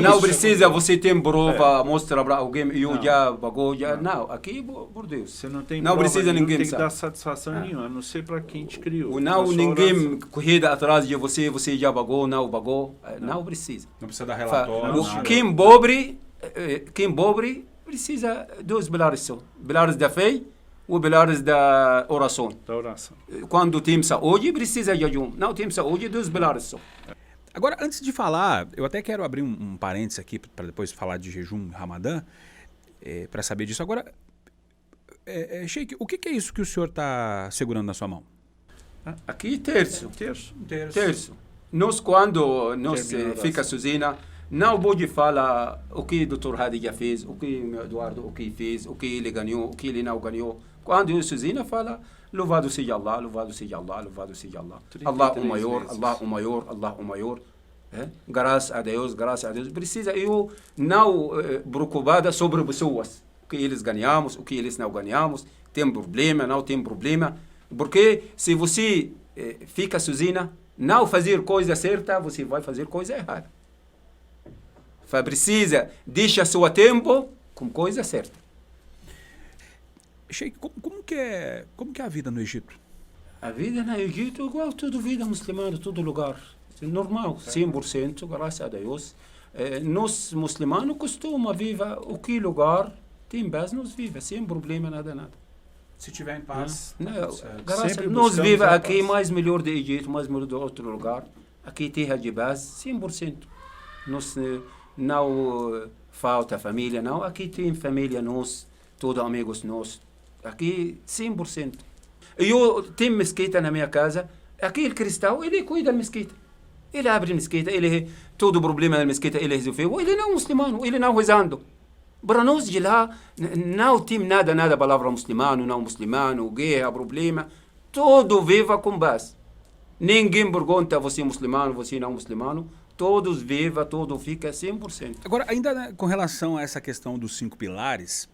[SPEAKER 3] Não precisa você ter prova, mostra para alguém, eu
[SPEAKER 2] Não.
[SPEAKER 3] já pagou, já. Não, aqui por Deus.
[SPEAKER 2] Você não tem
[SPEAKER 3] Não
[SPEAKER 2] prova
[SPEAKER 3] precisa
[SPEAKER 2] nenhuma,
[SPEAKER 3] ninguém
[SPEAKER 2] tem que
[SPEAKER 3] sabe.
[SPEAKER 2] dar satisfação nenhuma, a não ser para quem te criou.
[SPEAKER 3] Não,
[SPEAKER 2] Na sua
[SPEAKER 3] ninguém
[SPEAKER 2] oração.
[SPEAKER 3] corrida atrás de você, você já pagou, não pagou, não precisa.
[SPEAKER 1] Não precisa dar relatório.
[SPEAKER 3] O-
[SPEAKER 1] nada.
[SPEAKER 3] Quem pobre precisa dois pilares só, pilares da fé ou pilares da oração.
[SPEAKER 2] Da oração.
[SPEAKER 3] Quando tem saúde, precisa de jejum. Não tem saúde, dois pilares só.
[SPEAKER 1] Agora, antes de falar, eu até quero abrir um parênteses aqui para depois falar de jejum Ramadã, para saber disso. Agora, Sheik, o que é isso que o senhor está segurando na sua mão?
[SPEAKER 3] Aqui terço.
[SPEAKER 2] Terço.
[SPEAKER 3] Nós quando nós
[SPEAKER 2] Termina a oração.
[SPEAKER 3] fica sozinha, não pode falar o que o Dr. Hadi já fez, o que o Eduardo o que fez, o que ele ganhou, o que ele não ganhou. Quando eu sozinha fala, louvado seja Allah, louvado seja Allah, louvado seja Allah.
[SPEAKER 2] 33
[SPEAKER 3] Allah o maior,
[SPEAKER 2] vezes.
[SPEAKER 3] Allah o maior, Allah o maior. Graças a Deus, graças a Deus. Precisa eu não preocupada sobre pessoas. O que eles ganhamos, o que eles não ganhamos. Tem problema, não tem problema. Porque se você fica sozinha, não fazer coisa certa, você vai fazer coisa errada. Precisa, deixa seu tempo com coisa certa.
[SPEAKER 1] Sheik, como que é a vida no Egito?
[SPEAKER 3] A vida no Egito é igual a toda vida muçulmana, todo lugar. É normal, 100%, graças a Deus. Nós, muçulmanos, costumamos viver o que lugar tem base, nós vivemos, sem problema, nada.
[SPEAKER 1] Se tiver em paz.
[SPEAKER 3] Não,
[SPEAKER 1] certo.
[SPEAKER 3] graças
[SPEAKER 2] Sempre
[SPEAKER 3] nós
[SPEAKER 2] buscamos
[SPEAKER 3] vivemos
[SPEAKER 2] a
[SPEAKER 3] aqui
[SPEAKER 2] paz.
[SPEAKER 3] mais melhor do Egito, mais melhor de outro lugar. Aqui terra de base, 100%. Nós não falta família, não. Aqui tem família nós, todos amigos nós. Aqui 100%. Eu tenho mesquita na minha casa. Aqui o cristão, ele cuida da mesquita. Ele abre a mesquita, ele todo problema da mesquita ele resolveu. Ele não é muçulmano, ele não rezando. Para nós de lá, não tem nada palavra muçulmano, não muçulmano, guerra, problema. Todo viva com base. Ninguém pergunta você é muçulmano, você não é muçulmano. Todos viva, todo fica 100%.
[SPEAKER 1] Agora, ainda né, com relação a essa questão dos 5 pilares,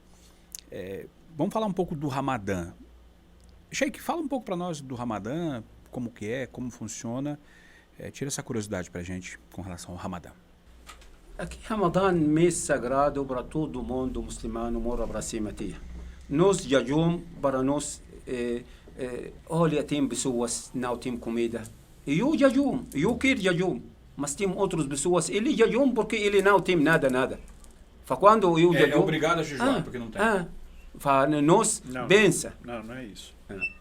[SPEAKER 1] vamos falar um pouco do Ramadã. Sheik, fala um pouco para nós do Ramadã, como que é, como funciona. Tira essa curiosidade para a gente com relação ao Ramadã.
[SPEAKER 3] Aqui Ramadã mês sagrado para todo mundo muçulmano mora para cima tia. Nós jejum para nós, olha tem pessoas não tem comida. Eu jejum, eu quero jejum, mas tem outras pessoas ele jejum porque ele não tem nada. Quando eu
[SPEAKER 1] É
[SPEAKER 3] jejum,
[SPEAKER 1] obrigado a jejuar porque não tem.
[SPEAKER 3] Nós
[SPEAKER 2] Não.
[SPEAKER 3] pensa.
[SPEAKER 2] Não é isso.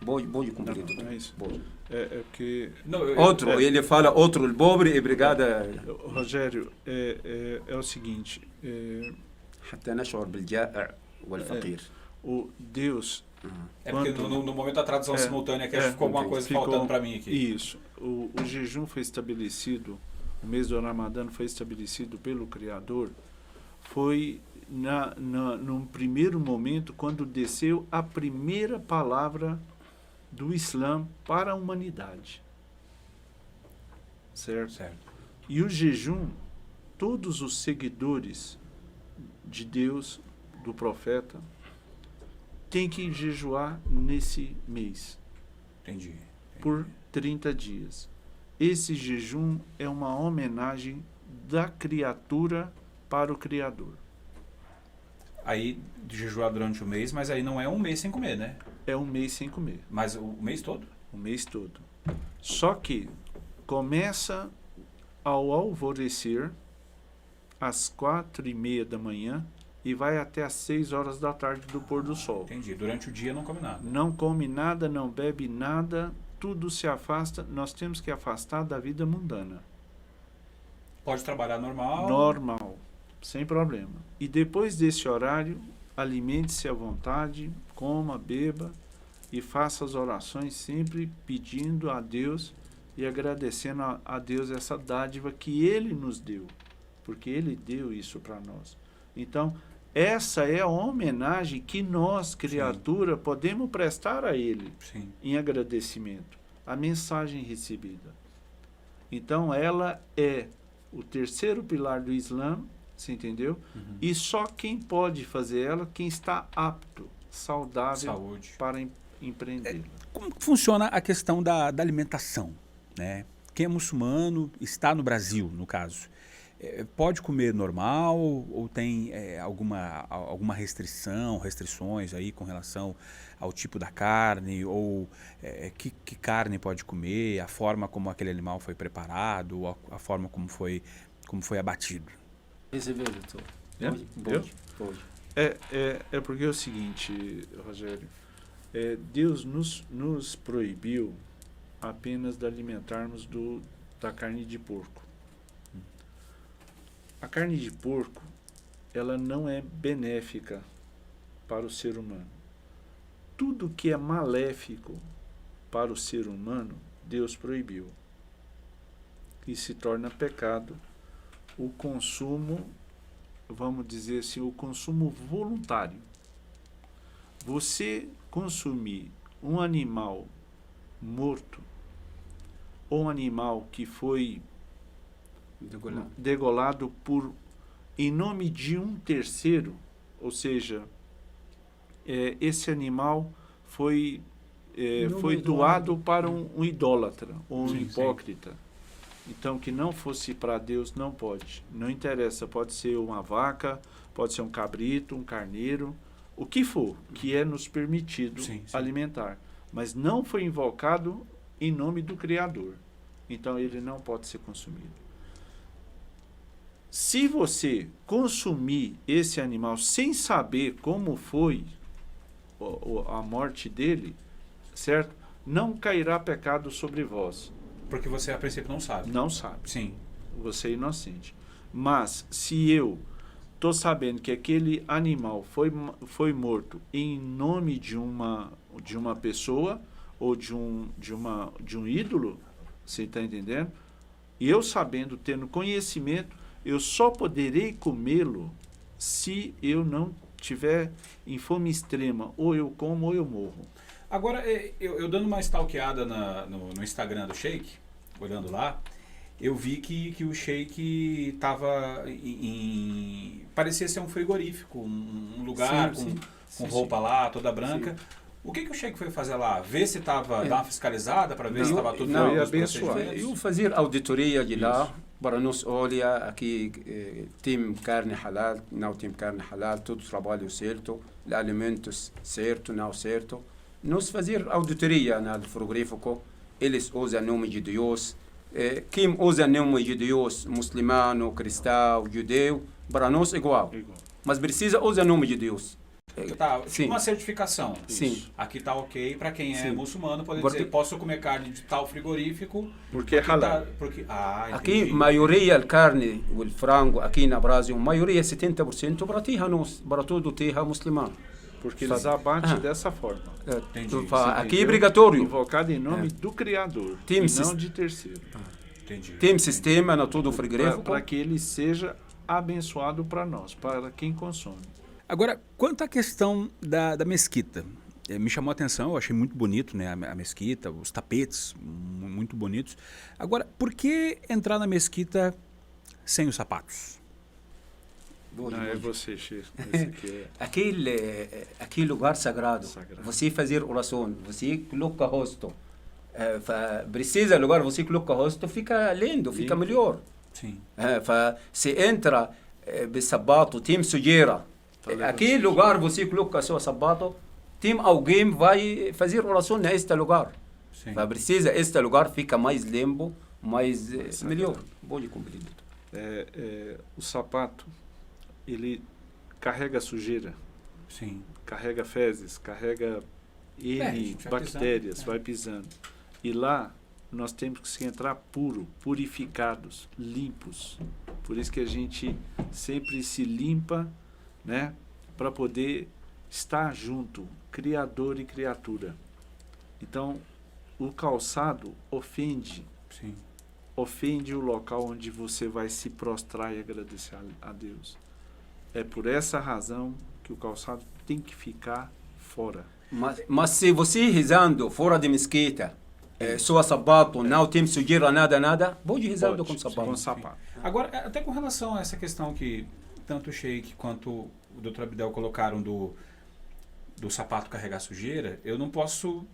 [SPEAKER 3] Pode cumprir.
[SPEAKER 2] Não é isso.
[SPEAKER 3] Pode.
[SPEAKER 2] É que,
[SPEAKER 1] Não,
[SPEAKER 3] Outro, ele fala outro pobre e obrigada.
[SPEAKER 2] Rogério, é o seguinte,
[SPEAKER 3] حتى نشعر بالجائع والفقير.
[SPEAKER 2] o Deus...
[SPEAKER 1] porque no momento da tradução simultânea que ficou alguma coisa faltando para mim aqui.
[SPEAKER 2] Isso. O jejum foi estabelecido, o mês do Ramadã foi estabelecido pelo Criador, foi num primeiro momento quando desceu a primeira palavra do Islã para a humanidade. Certo? E o jejum, todos os seguidores de Deus, do profeta, têm que jejuar nesse mês.
[SPEAKER 1] Entendi.
[SPEAKER 2] Por 30 dias. Esse jejum é uma homenagem da criatura para o Criador.
[SPEAKER 1] Aí, de jejuar durante o mês, mas aí não é um mês sem comer, né?
[SPEAKER 2] É um mês sem comer.
[SPEAKER 1] Mas o mês todo?
[SPEAKER 2] O mês todo. Só que começa ao alvorecer, às 4:30 da manhã, e vai até às 6 horas da tarde do pôr do sol.
[SPEAKER 1] Entendi. Durante o dia não come nada.
[SPEAKER 2] Não come nada, não bebe nada, tudo se afasta, nós temos que afastar da vida mundana.
[SPEAKER 1] Pode trabalhar normal.
[SPEAKER 2] Normal, sem problema. E depois desse horário, alimente-se à vontade, coma, beba e faça as orações sempre pedindo a Deus e agradecendo a Deus essa dádiva que Ele nos deu, porque Ele deu isso para nós. Então, essa é a homenagem que nós, criatura, podemos prestar a Ele.
[SPEAKER 1] Sim.
[SPEAKER 2] Em agradecimento, a mensagem recebida. Então, ela é o terceiro pilar do Islã, você entendeu? E só quem pode fazer ela, quem está apto, saudável
[SPEAKER 1] Saúde.
[SPEAKER 2] para empreendê-la.
[SPEAKER 1] Como que funciona a questão da alimentação, né? Quem é muçulmano, está no Brasil, no caso, pode comer normal ou tem alguma restrições aí com relação ao tipo da carne ou que carne pode comer, a forma como aquele animal foi preparado, ou a forma como foi abatido?
[SPEAKER 3] Receber, doutor.
[SPEAKER 2] Eu?
[SPEAKER 3] Pode.
[SPEAKER 2] É porque é o seguinte, Rogério, Deus nos proibiu apenas de alimentarmos da carne de porco. A carne de porco, ela não é benéfica para o ser humano. Tudo que é maléfico para o ser humano, Deus proibiu. E se torna pecado o consumo, vamos dizer assim, o consumo voluntário. Você consumir um animal morto ou um animal que foi degolado em nome de um terceiro, ou seja, esse animal foi doado para um idólatra ou um hipócrita. Então, que não fosse para Deus, não pode. Não interessa, pode ser uma vaca, pode ser um cabrito, um carneiro, o que for, que é nos permitido alimentar. Mas não foi invocado em nome do Criador. Então, ele não pode ser consumido. Se você consumir esse animal sem saber como foi a morte dele, certo? Não cairá pecado sobre vós.
[SPEAKER 1] Porque você, a princípio, não sabe.
[SPEAKER 2] Não sabe.
[SPEAKER 1] Sim.
[SPEAKER 2] Você é inocente. Mas, se eu estou sabendo que aquele animal foi morto em nome de uma pessoa ou de um ídolo, você está entendendo? E eu sabendo, tendo conhecimento, eu só poderei comê-lo se eu não tiver em fome extrema. Ou eu como ou eu morro.
[SPEAKER 1] Agora, eu dando uma stalkeada no Instagram do Sheik, olhando lá, eu vi que o Sheik estava parecia ser um frigorífico, um lugar com roupa lá, toda branca. Sim. O que o Sheik foi fazer lá? Ver se estava, dar uma fiscalizada para ver se estava tudo
[SPEAKER 2] não,
[SPEAKER 1] nos
[SPEAKER 2] procedimentos?
[SPEAKER 3] Eu fazer auditoria de lá, para nós olhar aqui, tem carne halal, não tem carne halal, todo o trabalho certo, alimentos certo, não certo. Nós fazer auditoria no frigorífico, eles usam o nome de Deus, quem usa o nome de Deus, muçulmano, cristão, judeu, para nós igual. Mas precisa usar o nome de Deus.
[SPEAKER 1] Tá, uma certificação.
[SPEAKER 3] Sim.
[SPEAKER 1] Aqui está ok para quem é muçulmano, pode dizer, posso comer carne de tal frigorífico.
[SPEAKER 2] Porque é halal.
[SPEAKER 3] Aqui, maioria da carne, o frango, aqui no Brasil, maioria 70% para terra nós, para todo terra muçulmano.
[SPEAKER 2] Porque eles abatem dessa forma.
[SPEAKER 3] Aqui é obrigatório.
[SPEAKER 2] Invocado em nome do Criador, e não de terceiro.
[SPEAKER 3] Tem sistema na todo o frigorífico.
[SPEAKER 2] Para que ele seja abençoado para nós, para quem consome.
[SPEAKER 1] Agora, quanto à questão da mesquita, me chamou a atenção, eu achei muito bonito, né, a mesquita, os tapetes, muito bonitos. Agora, por que entrar na mesquita sem os sapatos?
[SPEAKER 2] É você, Chico.
[SPEAKER 3] Aquele lugar sagrado. Você fazer oração, você coloca rosto. Precisa lugar, você coloca rosto, fica lindo, fica melhor.
[SPEAKER 1] Sim.
[SPEAKER 3] Se entra de sapato, tem sujeira. Aquele lugar você coloca seu sapato, tem alguém vai fazer oração neste lugar. Precisa este lugar fica mais limpo, mais melhor. Pode cumprir.
[SPEAKER 2] O sapato, ele carrega sujeira.
[SPEAKER 1] Sim.
[SPEAKER 2] Carrega fezes, carrega bactérias, vai pisando. E lá nós temos que entrar purificados, limpos. Por isso que a gente sempre se limpa, né, para poder estar junto, criador e criatura. Então, o calçado ofende.
[SPEAKER 1] Sim.
[SPEAKER 2] Ofende o local onde você vai se prostrar e agradecer a Deus. É por essa razão que o calçado tem que ficar fora.
[SPEAKER 3] Mas se você rezando fora de mesquita, só sapato, não tem sujeira, nada, pode rezar com sapato.
[SPEAKER 2] Com sapato.
[SPEAKER 1] Agora, até com relação a essa questão que tanto o Sheik quanto o Dr. Abdel colocaram do sapato carregar sujeira, eu não posso,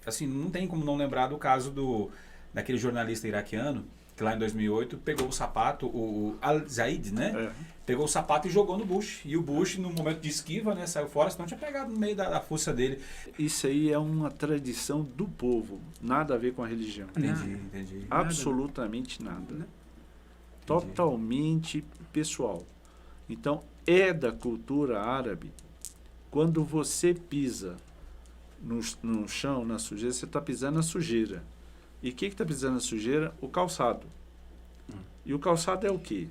[SPEAKER 1] assim, não tem como não lembrar do caso daquele jornalista iraquiano, que lá em 2008 pegou o sapato, o Al-Zaid, né? Pegou o sapato e jogou no Bush. E o Bush, no momento de esquiva, né, saiu fora, senão tinha pegado no meio da fuça dele.
[SPEAKER 2] Isso aí é uma tradição do povo, nada a ver com a religião.
[SPEAKER 1] Entendi.
[SPEAKER 2] Absolutamente nada. Totalmente pessoal. Então, é da cultura árabe. Quando você pisa no chão, na sujeira, você está pisando na sujeira. E o que está pisando na sujeira? O calçado. E o calçado é o quê?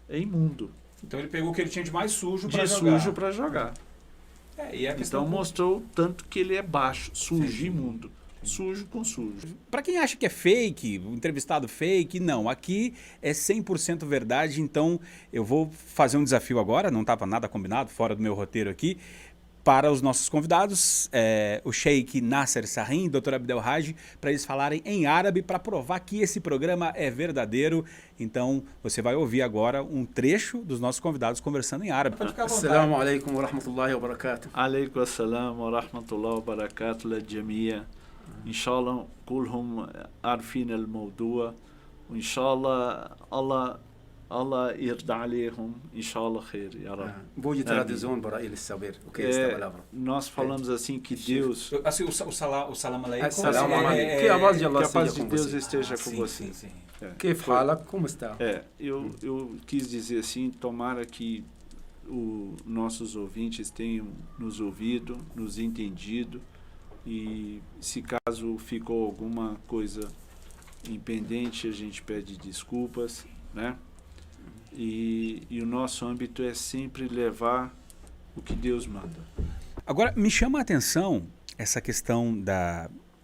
[SPEAKER 2] É imundo.
[SPEAKER 1] Então ele pegou o que ele tinha de mais sujo para
[SPEAKER 2] De
[SPEAKER 1] jogar.
[SPEAKER 2] sujo para jogar.
[SPEAKER 1] E a questão
[SPEAKER 2] Então mostrou tanto que ele é baixo, sujo,
[SPEAKER 1] Sim.
[SPEAKER 2] imundo. Sujo com sujo.
[SPEAKER 1] Para quem acha que é fake, o entrevistado fake, não. Aqui é 100% verdade, então eu vou fazer um desafio agora, não estava nada combinado, fora do meu roteiro aqui, para os nossos convidados, o Sheik Nasser Sarrin e Dr. Abdel Haj, para eles falarem em árabe para provar que esse programa é verdadeiro. Então, você vai ouvir agora um trecho dos nossos convidados conversando em árabe. Pode ficar à vontade.
[SPEAKER 3] Assalamu alaikum wa rahmatullahi wa barakatuh.
[SPEAKER 2] عليكم السلام ورحمة الله وبركاته للجميع إن شاء الله كلهم عارفين الموضوع وإن شاء الله يرضى عليهم إن شاء الله خير يا رب.
[SPEAKER 3] Pode traduzir para eles saber o que é esta palavra.
[SPEAKER 2] Nós falamos assim que Deus,
[SPEAKER 1] Assim, o salam aleikum.
[SPEAKER 3] Assalamu alaikum.
[SPEAKER 2] que
[SPEAKER 3] Que a paz de Allah
[SPEAKER 2] a paz
[SPEAKER 3] seja
[SPEAKER 2] de
[SPEAKER 3] com
[SPEAKER 2] Deus
[SPEAKER 3] você.
[SPEAKER 2] esteja com você.
[SPEAKER 1] Sim.
[SPEAKER 3] Que fala, como está?
[SPEAKER 2] Eu quis dizer assim, tomara que nossos ouvintes tenham nos ouvido, nos entendido, e se caso ficou alguma coisa impendente, a gente pede desculpas, né? E o nosso âmbito é sempre levar o que Deus manda.
[SPEAKER 1] Agora, me chama a atenção essa questão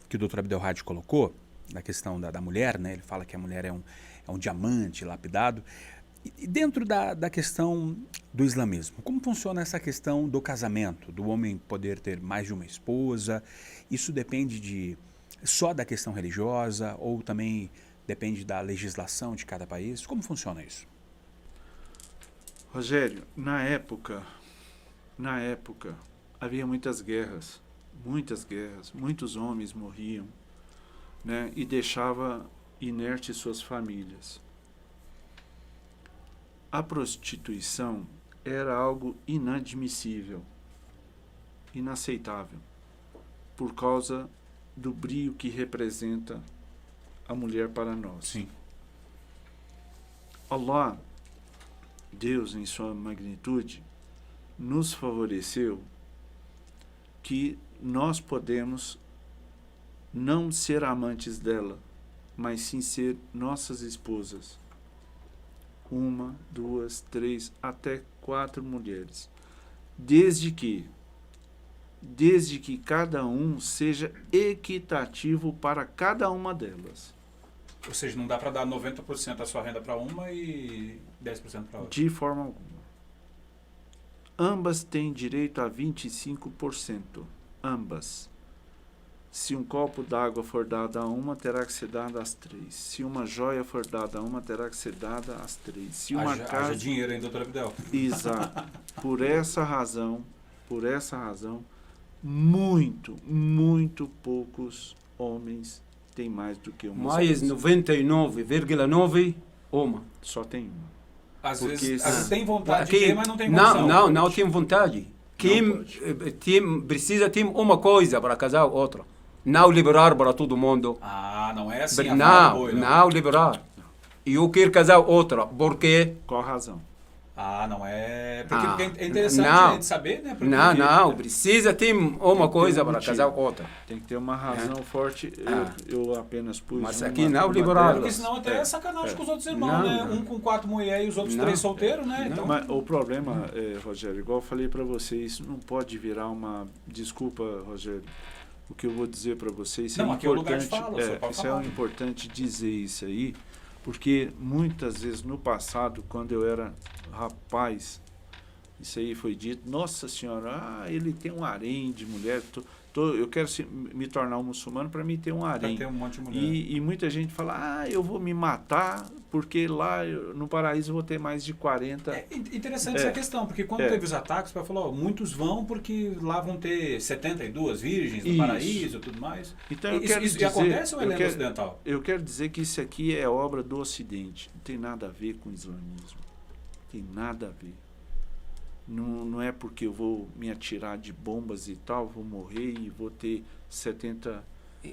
[SPEAKER 1] que o Dr. Abdel Haj colocou, da questão da mulher, né? Ele fala que a mulher é um diamante lapidado. E dentro da questão do islamismo, como funciona essa questão do casamento, do homem poder ter mais de uma esposa? Isso depende só da questão religiosa ou também depende da legislação de cada país? Como funciona isso?
[SPEAKER 2] Rogério, na época havia muitas guerras, muitos homens morriam, né, e deixava inertes suas famílias. A prostituição era algo inadmissível, inaceitável, por causa do brio que representa a mulher para nós.
[SPEAKER 1] Sim.
[SPEAKER 2] Allah, Deus em sua magnitude, nos favoreceu que nós podemos não ser amantes dela, mas sim ser nossas esposas. 1, 2, 3, até 4 mulheres. Desde que cada um seja equitativo para cada uma delas.
[SPEAKER 1] Ou seja, não dá para dar 90% da sua renda para uma e 10% para outra.
[SPEAKER 2] De forma alguma. Ambas têm direito a 25%. Ambas. Se um copo d'água for dado a uma, terá que ser dado às 3. Se uma joia for dada a uma, terá que ser dada às 3. Se uma casa...
[SPEAKER 1] Haja dinheiro, hein, doutor Abdel?
[SPEAKER 2] Exato. Por essa razão, muito poucos homens têm mais do que uma
[SPEAKER 3] Mais
[SPEAKER 2] esposa.
[SPEAKER 3] 99,9 uma.
[SPEAKER 2] Só tem uma.
[SPEAKER 1] Às
[SPEAKER 2] Porque
[SPEAKER 1] vezes tem vontade de ter, mas não tem condição.
[SPEAKER 3] Não tem vontade. Quem precisa ter uma coisa para casar, outra. Não liberar para todo mundo.
[SPEAKER 1] Não é assim.
[SPEAKER 3] Não liberar. Eu quero casar outra. Por quê?
[SPEAKER 2] Qual a razão?
[SPEAKER 1] Ah, não é... Porque
[SPEAKER 3] Ah,
[SPEAKER 1] é interessante
[SPEAKER 3] não.
[SPEAKER 1] a gente saber, né? Porque
[SPEAKER 3] Não, precisa ter uma coisa
[SPEAKER 2] um
[SPEAKER 3] para
[SPEAKER 2] motivo.
[SPEAKER 3] casar com outra.
[SPEAKER 2] Tem que ter uma razão forte. Eu apenas pus
[SPEAKER 3] Mas
[SPEAKER 2] uma,
[SPEAKER 3] aqui não,
[SPEAKER 2] uma
[SPEAKER 3] liberal.
[SPEAKER 2] delas.
[SPEAKER 1] Porque senão até é sacanagem com os outros irmãos,
[SPEAKER 3] Não,
[SPEAKER 1] né?
[SPEAKER 3] não.
[SPEAKER 1] Um com 4 mulheres e os outros
[SPEAKER 3] Não.
[SPEAKER 1] 3 solteiros, né?
[SPEAKER 3] Não.
[SPEAKER 1] Então,
[SPEAKER 2] Mas o problema, Rogério, igual eu falei para vocês, não pode virar uma... Desculpa, Rogério, o que eu vou dizer para vocês. Isso
[SPEAKER 1] Não,
[SPEAKER 2] é
[SPEAKER 1] aqui é o lugar de
[SPEAKER 2] importante.
[SPEAKER 1] fala, você pode
[SPEAKER 2] Isso
[SPEAKER 1] falar.
[SPEAKER 2] é importante dizer isso aí, porque muitas vezes no passado, quando eu era rapaz, isso aí foi dito, nossa senhora, ele tem um harém de mulher, eu quero me tornar um muçulmano para mim ter um harém.
[SPEAKER 1] vai ter um monte de mulher.
[SPEAKER 2] E muita gente fala, eu vou me matar porque lá no paraíso eu vou ter mais de 40.
[SPEAKER 1] É interessante essa questão, porque quando teve os ataques, o pai falou, muitos vão porque lá vão ter 72 virgens no
[SPEAKER 2] Isso.
[SPEAKER 1] paraíso e tudo mais.
[SPEAKER 2] Então eu
[SPEAKER 1] Isso,
[SPEAKER 2] quero
[SPEAKER 1] isso
[SPEAKER 2] dizer,
[SPEAKER 1] acontece ou é lenda ocidental?
[SPEAKER 2] Eu quero dizer que isso aqui é obra do Ocidente, não tem nada a ver com o islamismo, não tem nada a ver. Não é porque eu vou me atirar de bombas e tal, vou morrer e vou ter 70...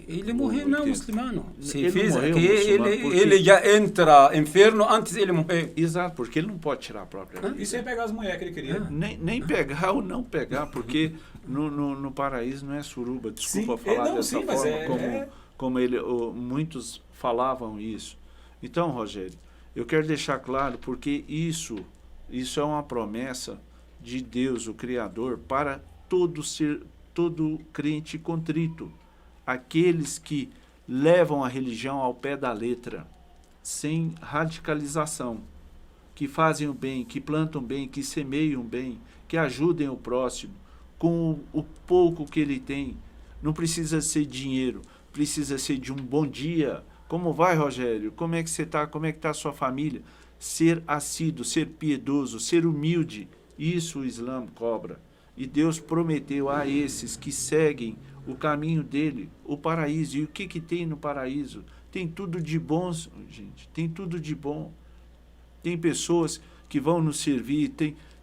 [SPEAKER 3] Ele morreu não
[SPEAKER 2] 80.
[SPEAKER 3] muçulmano. Se
[SPEAKER 2] Ele
[SPEAKER 3] fez
[SPEAKER 2] morreu
[SPEAKER 3] aqui,
[SPEAKER 2] muçulmano porque-
[SPEAKER 3] ele já entra inferno antes ele morrer.
[SPEAKER 2] Exato, porque ele não pode tirar a própria vida.
[SPEAKER 1] E sem pegar as mulheres que ele queria.
[SPEAKER 2] Nem pegar ou não pegar, porque no paraíso não é suruba, desculpa
[SPEAKER 1] Sim,
[SPEAKER 2] falar
[SPEAKER 1] não,
[SPEAKER 2] dessa
[SPEAKER 1] sim, mas
[SPEAKER 2] forma, como muitos falavam isso. Então, Rogério, eu quero deixar claro, porque isso é uma promessa de Deus, o Criador, para todo crente contrito. Aqueles que levam a religião ao pé da letra, sem radicalização, que fazem o bem, que plantam bem, que semeiam bem, que ajudem o próximo, com o pouco que ele tem. Não precisa ser dinheiro, precisa ser de um bom dia. Como vai, Rogério? Como é que você está? Como é que está a sua família? Ser assíduo, ser piedoso, ser humilde. Isso o Islã cobra. E Deus prometeu a esses que seguem o caminho dele, o paraíso. E o que tem no paraíso? Tem tudo de bom, gente. Tem tudo de bom. Tem pessoas que vão nos servir,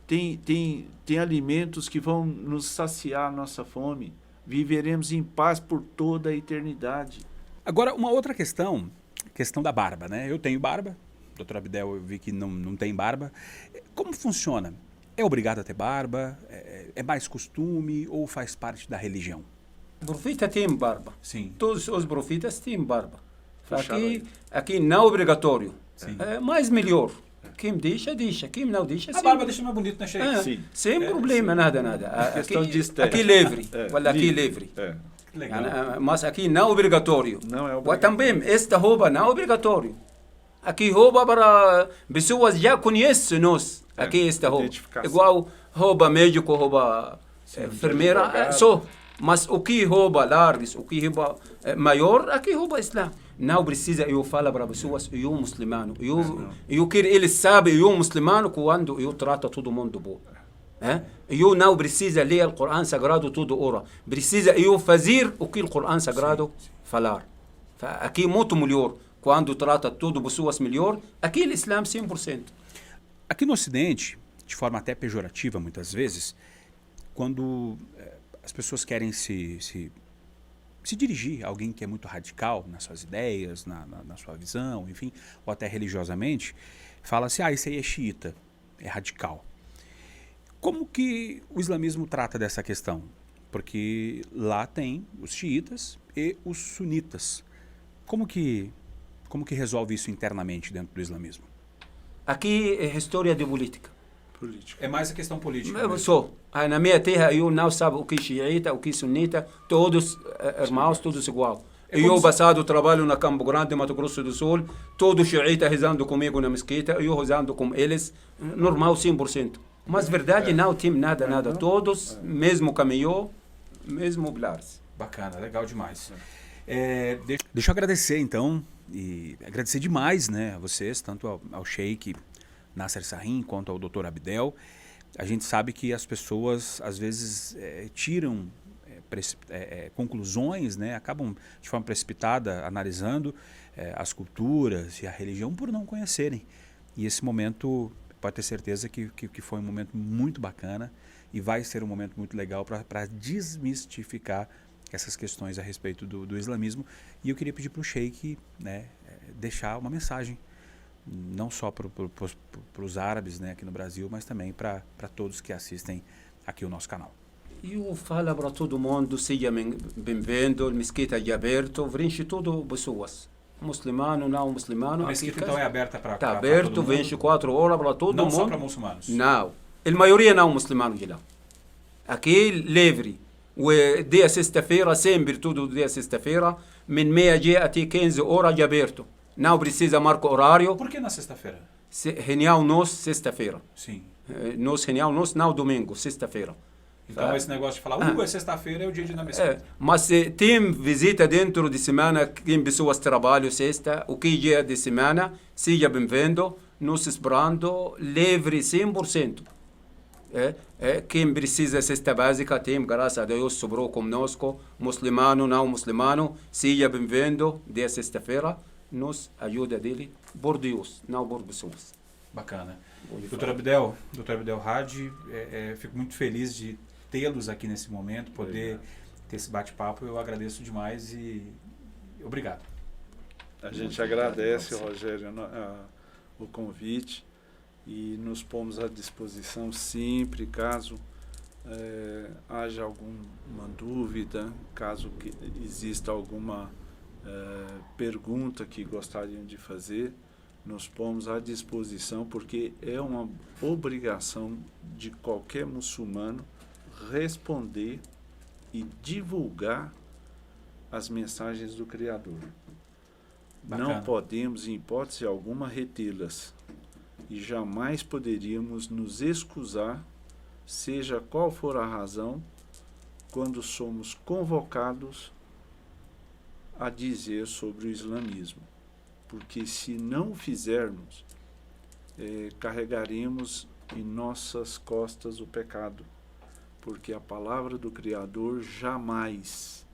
[SPEAKER 2] tem alimentos que vão nos saciar a nossa fome. Viveremos em paz por toda a eternidade.
[SPEAKER 1] Agora, uma outra questão da barba, né? Eu tenho barba, o Dr. Abdel eu vi que não tem barba. Como funciona? É obrigado a ter barba? É mais costume ou faz parte da religião?
[SPEAKER 3] O profeta tem barba.
[SPEAKER 1] Sim.
[SPEAKER 3] Todos os profetas têm barba.
[SPEAKER 2] Fechado aí.
[SPEAKER 3] Aqui não é obrigatório.
[SPEAKER 1] Sim.
[SPEAKER 3] É mais melhor. Quem deixa. Quem não deixa,
[SPEAKER 1] A barba deixa mais bonito, né, Sheikh?
[SPEAKER 2] Sim.
[SPEAKER 3] Sem problema, nada.
[SPEAKER 2] Questão
[SPEAKER 3] Aqui,
[SPEAKER 2] de estética.
[SPEAKER 3] aqui livre.
[SPEAKER 2] É,
[SPEAKER 3] Olha, aqui livre.
[SPEAKER 1] Legal.
[SPEAKER 3] Mas aqui não é obrigatório.
[SPEAKER 2] Não é
[SPEAKER 3] Mas
[SPEAKER 2] obrigatório.
[SPEAKER 3] também, esta roupa não é obrigatório. Aqui roupa para pessoas já conhecem nós. Aqui esta roupa.
[SPEAKER 2] identificação.
[SPEAKER 3] Igual roupa médico, roupa enfermeira,
[SPEAKER 2] advogado.
[SPEAKER 3] só. Mas o que roupa largas, o que roupa maior, aqui roupa Islã. Não precisa eu falar para pessoas, eu muçulmano. Eu quero eles sabem, eu muçulmano, quando eu trato todo mundo bom. Eu não preciso ler o Corão Sagrado toda hora. Precisa eu fazer o que o Corão Sagrado falar. Aqui é muito melhor. Quando trata todo pessoas melhor, aqui o Islã 100%.
[SPEAKER 1] Aqui no Ocidente, de forma até pejorativa muitas vezes, quando as pessoas querem se dirigir a alguém que é muito radical nas suas ideias, na sua visão, enfim, ou até religiosamente, fala-se, esse aí é xiita, é radical. Como que o islamismo trata dessa questão? Porque lá tem os xiitas e os sunitas. Como que resolve isso internamente dentro do islamismo?
[SPEAKER 3] Aqui é história de política.
[SPEAKER 2] Político.
[SPEAKER 1] É mais a questão política.
[SPEAKER 3] Só. Na minha terra eu não sabe o que é xiita, o que é sunita, todos irmãos, todos igual. Eu passado trabalho na Campo Grande, Mato Grosso do Sul, todos xiita rezando comigo na mesquita, eu rezando com eles, normal 100%. Mas verdade não tem nada. Todos, mesmo caminhou, mesmo blares.
[SPEAKER 1] Bacana, legal demais. Deixa eu agradecer então, e agradecer demais, né, a vocês, tanto ao Sheikh Nasser Sarrim quanto ao Dr. Abdel. A gente sabe que as pessoas às vezes tiram conclusões, né, acabam de forma precipitada analisando as culturas e a religião por não conhecerem. E esse momento pode ter certeza que foi um momento muito bacana e vai ser um momento muito legal para desmistificar essas questões a respeito do islamismo. E eu queria pedir para o Sheikh, né, deixar uma mensagem não só para os árabes, né, aqui no Brasil, mas também para todos que assistem aqui o nosso canal.
[SPEAKER 3] Eu falo para todo mundo, seja bem-vindo, a mesquita é aberta, vem tudo pessoas. Muçulmano, não muçulmano.
[SPEAKER 1] A mesquita então é aberta para
[SPEAKER 3] Está aberto, 24 horas para todo mundo.
[SPEAKER 1] Não só para muçulmanos?
[SPEAKER 3] Não. A maioria não muçulmano de lá. Aqui, livre. O dia sexta-feira, sempre tudo dia sexta-feira, من meia-dia até 15 horas de aberto. Não precisa marcar horário.
[SPEAKER 1] Por que na sexta-feira?
[SPEAKER 3] Reunião nós, sexta-feira.
[SPEAKER 1] Sim.
[SPEAKER 3] Nós reunião nós, não domingo, sexta-feira.
[SPEAKER 1] Então esse negócio de falar, é sexta-feira, é o dia de ir na mesquita.
[SPEAKER 3] Mas tem visita dentro de semana, tem pessoas trabalham sexta, o que dia de semana, seja bem-vindo, nós esperando, livre 100%. Quem precisa cesta básica, tem, graças a Deus, sobrou conosco, muçulmano, não muçulmano, seja bem-vindo, dia sexta-feira, nos ajuda dele, por Deus, não por pessoas.
[SPEAKER 1] Bacana. Doutor Abdel Hadi, fico muito feliz de tê-los aqui nesse momento, poder ter esse bate-papo. Eu agradeço demais e obrigado.
[SPEAKER 2] A gente agradece, Rogério, o convite e nos pomos à disposição sempre, caso haja alguma dúvida, caso que exista alguma pergunta que gostariam de fazer, nos pomos à disposição, porque é uma obrigação de qualquer muçulmano responder e divulgar as mensagens do Criador.
[SPEAKER 1] Bacana.
[SPEAKER 2] Não podemos, em hipótese alguma, retê-las. E jamais poderíamos nos excusar, seja qual for a razão, quando somos convocados a dizer sobre o islamismo. Porque se não o fizermos, carregaremos em nossas costas o pecado. Porque a palavra do Criador jamais,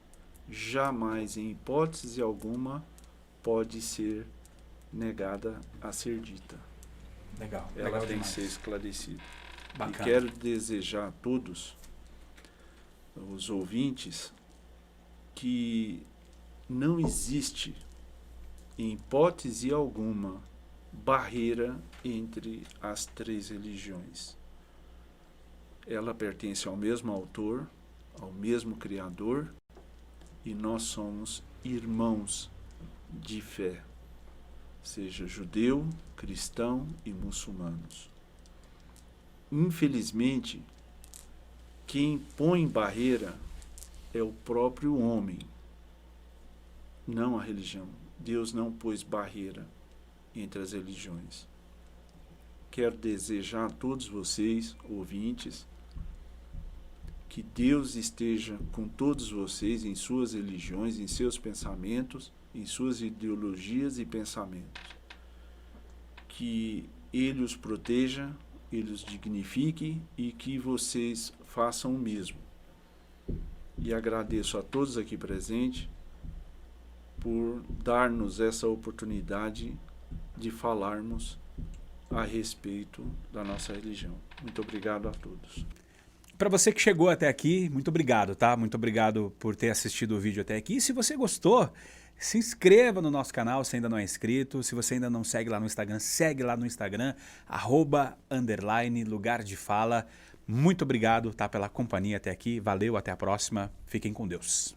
[SPEAKER 2] em hipótese alguma, pode ser negada a ser dita.
[SPEAKER 1] Legal.
[SPEAKER 2] Ela
[SPEAKER 1] legal
[SPEAKER 2] tem
[SPEAKER 1] demais.
[SPEAKER 2] que ser esclarecida.
[SPEAKER 1] Bacana.
[SPEAKER 2] E quero desejar a todos, os ouvintes, que não existe, em hipótese alguma, barreira entre as três religiões. Ela pertence ao mesmo autor, ao mesmo Criador, e nós somos irmãos de fé, seja judeu, cristão e muçulmanos. Infelizmente, quem põe barreira é o próprio homem, não a religião. Deus não pôs barreira entre as religiões. Quero desejar a todos vocês, ouvintes, que Deus esteja com todos vocês em suas religiões, em seus pensamentos, em suas ideologias e pensamentos. Que Ele os proteja, Ele os dignifique e que vocês façam o mesmo. E agradeço a todos aqui presentes por dar-nos essa oportunidade de falarmos a respeito da nossa religião. Muito obrigado a todos.
[SPEAKER 1] Para você que chegou até aqui, muito obrigado, tá? Muito obrigado por ter assistido o vídeo até aqui. E se você gostou, se inscreva no nosso canal se ainda não é inscrito. Se você ainda não segue lá no Instagram, segue lá no Instagram, @_lugar de fala. Muito obrigado, tá, pela companhia até aqui. Valeu, até a próxima. Fiquem com Deus.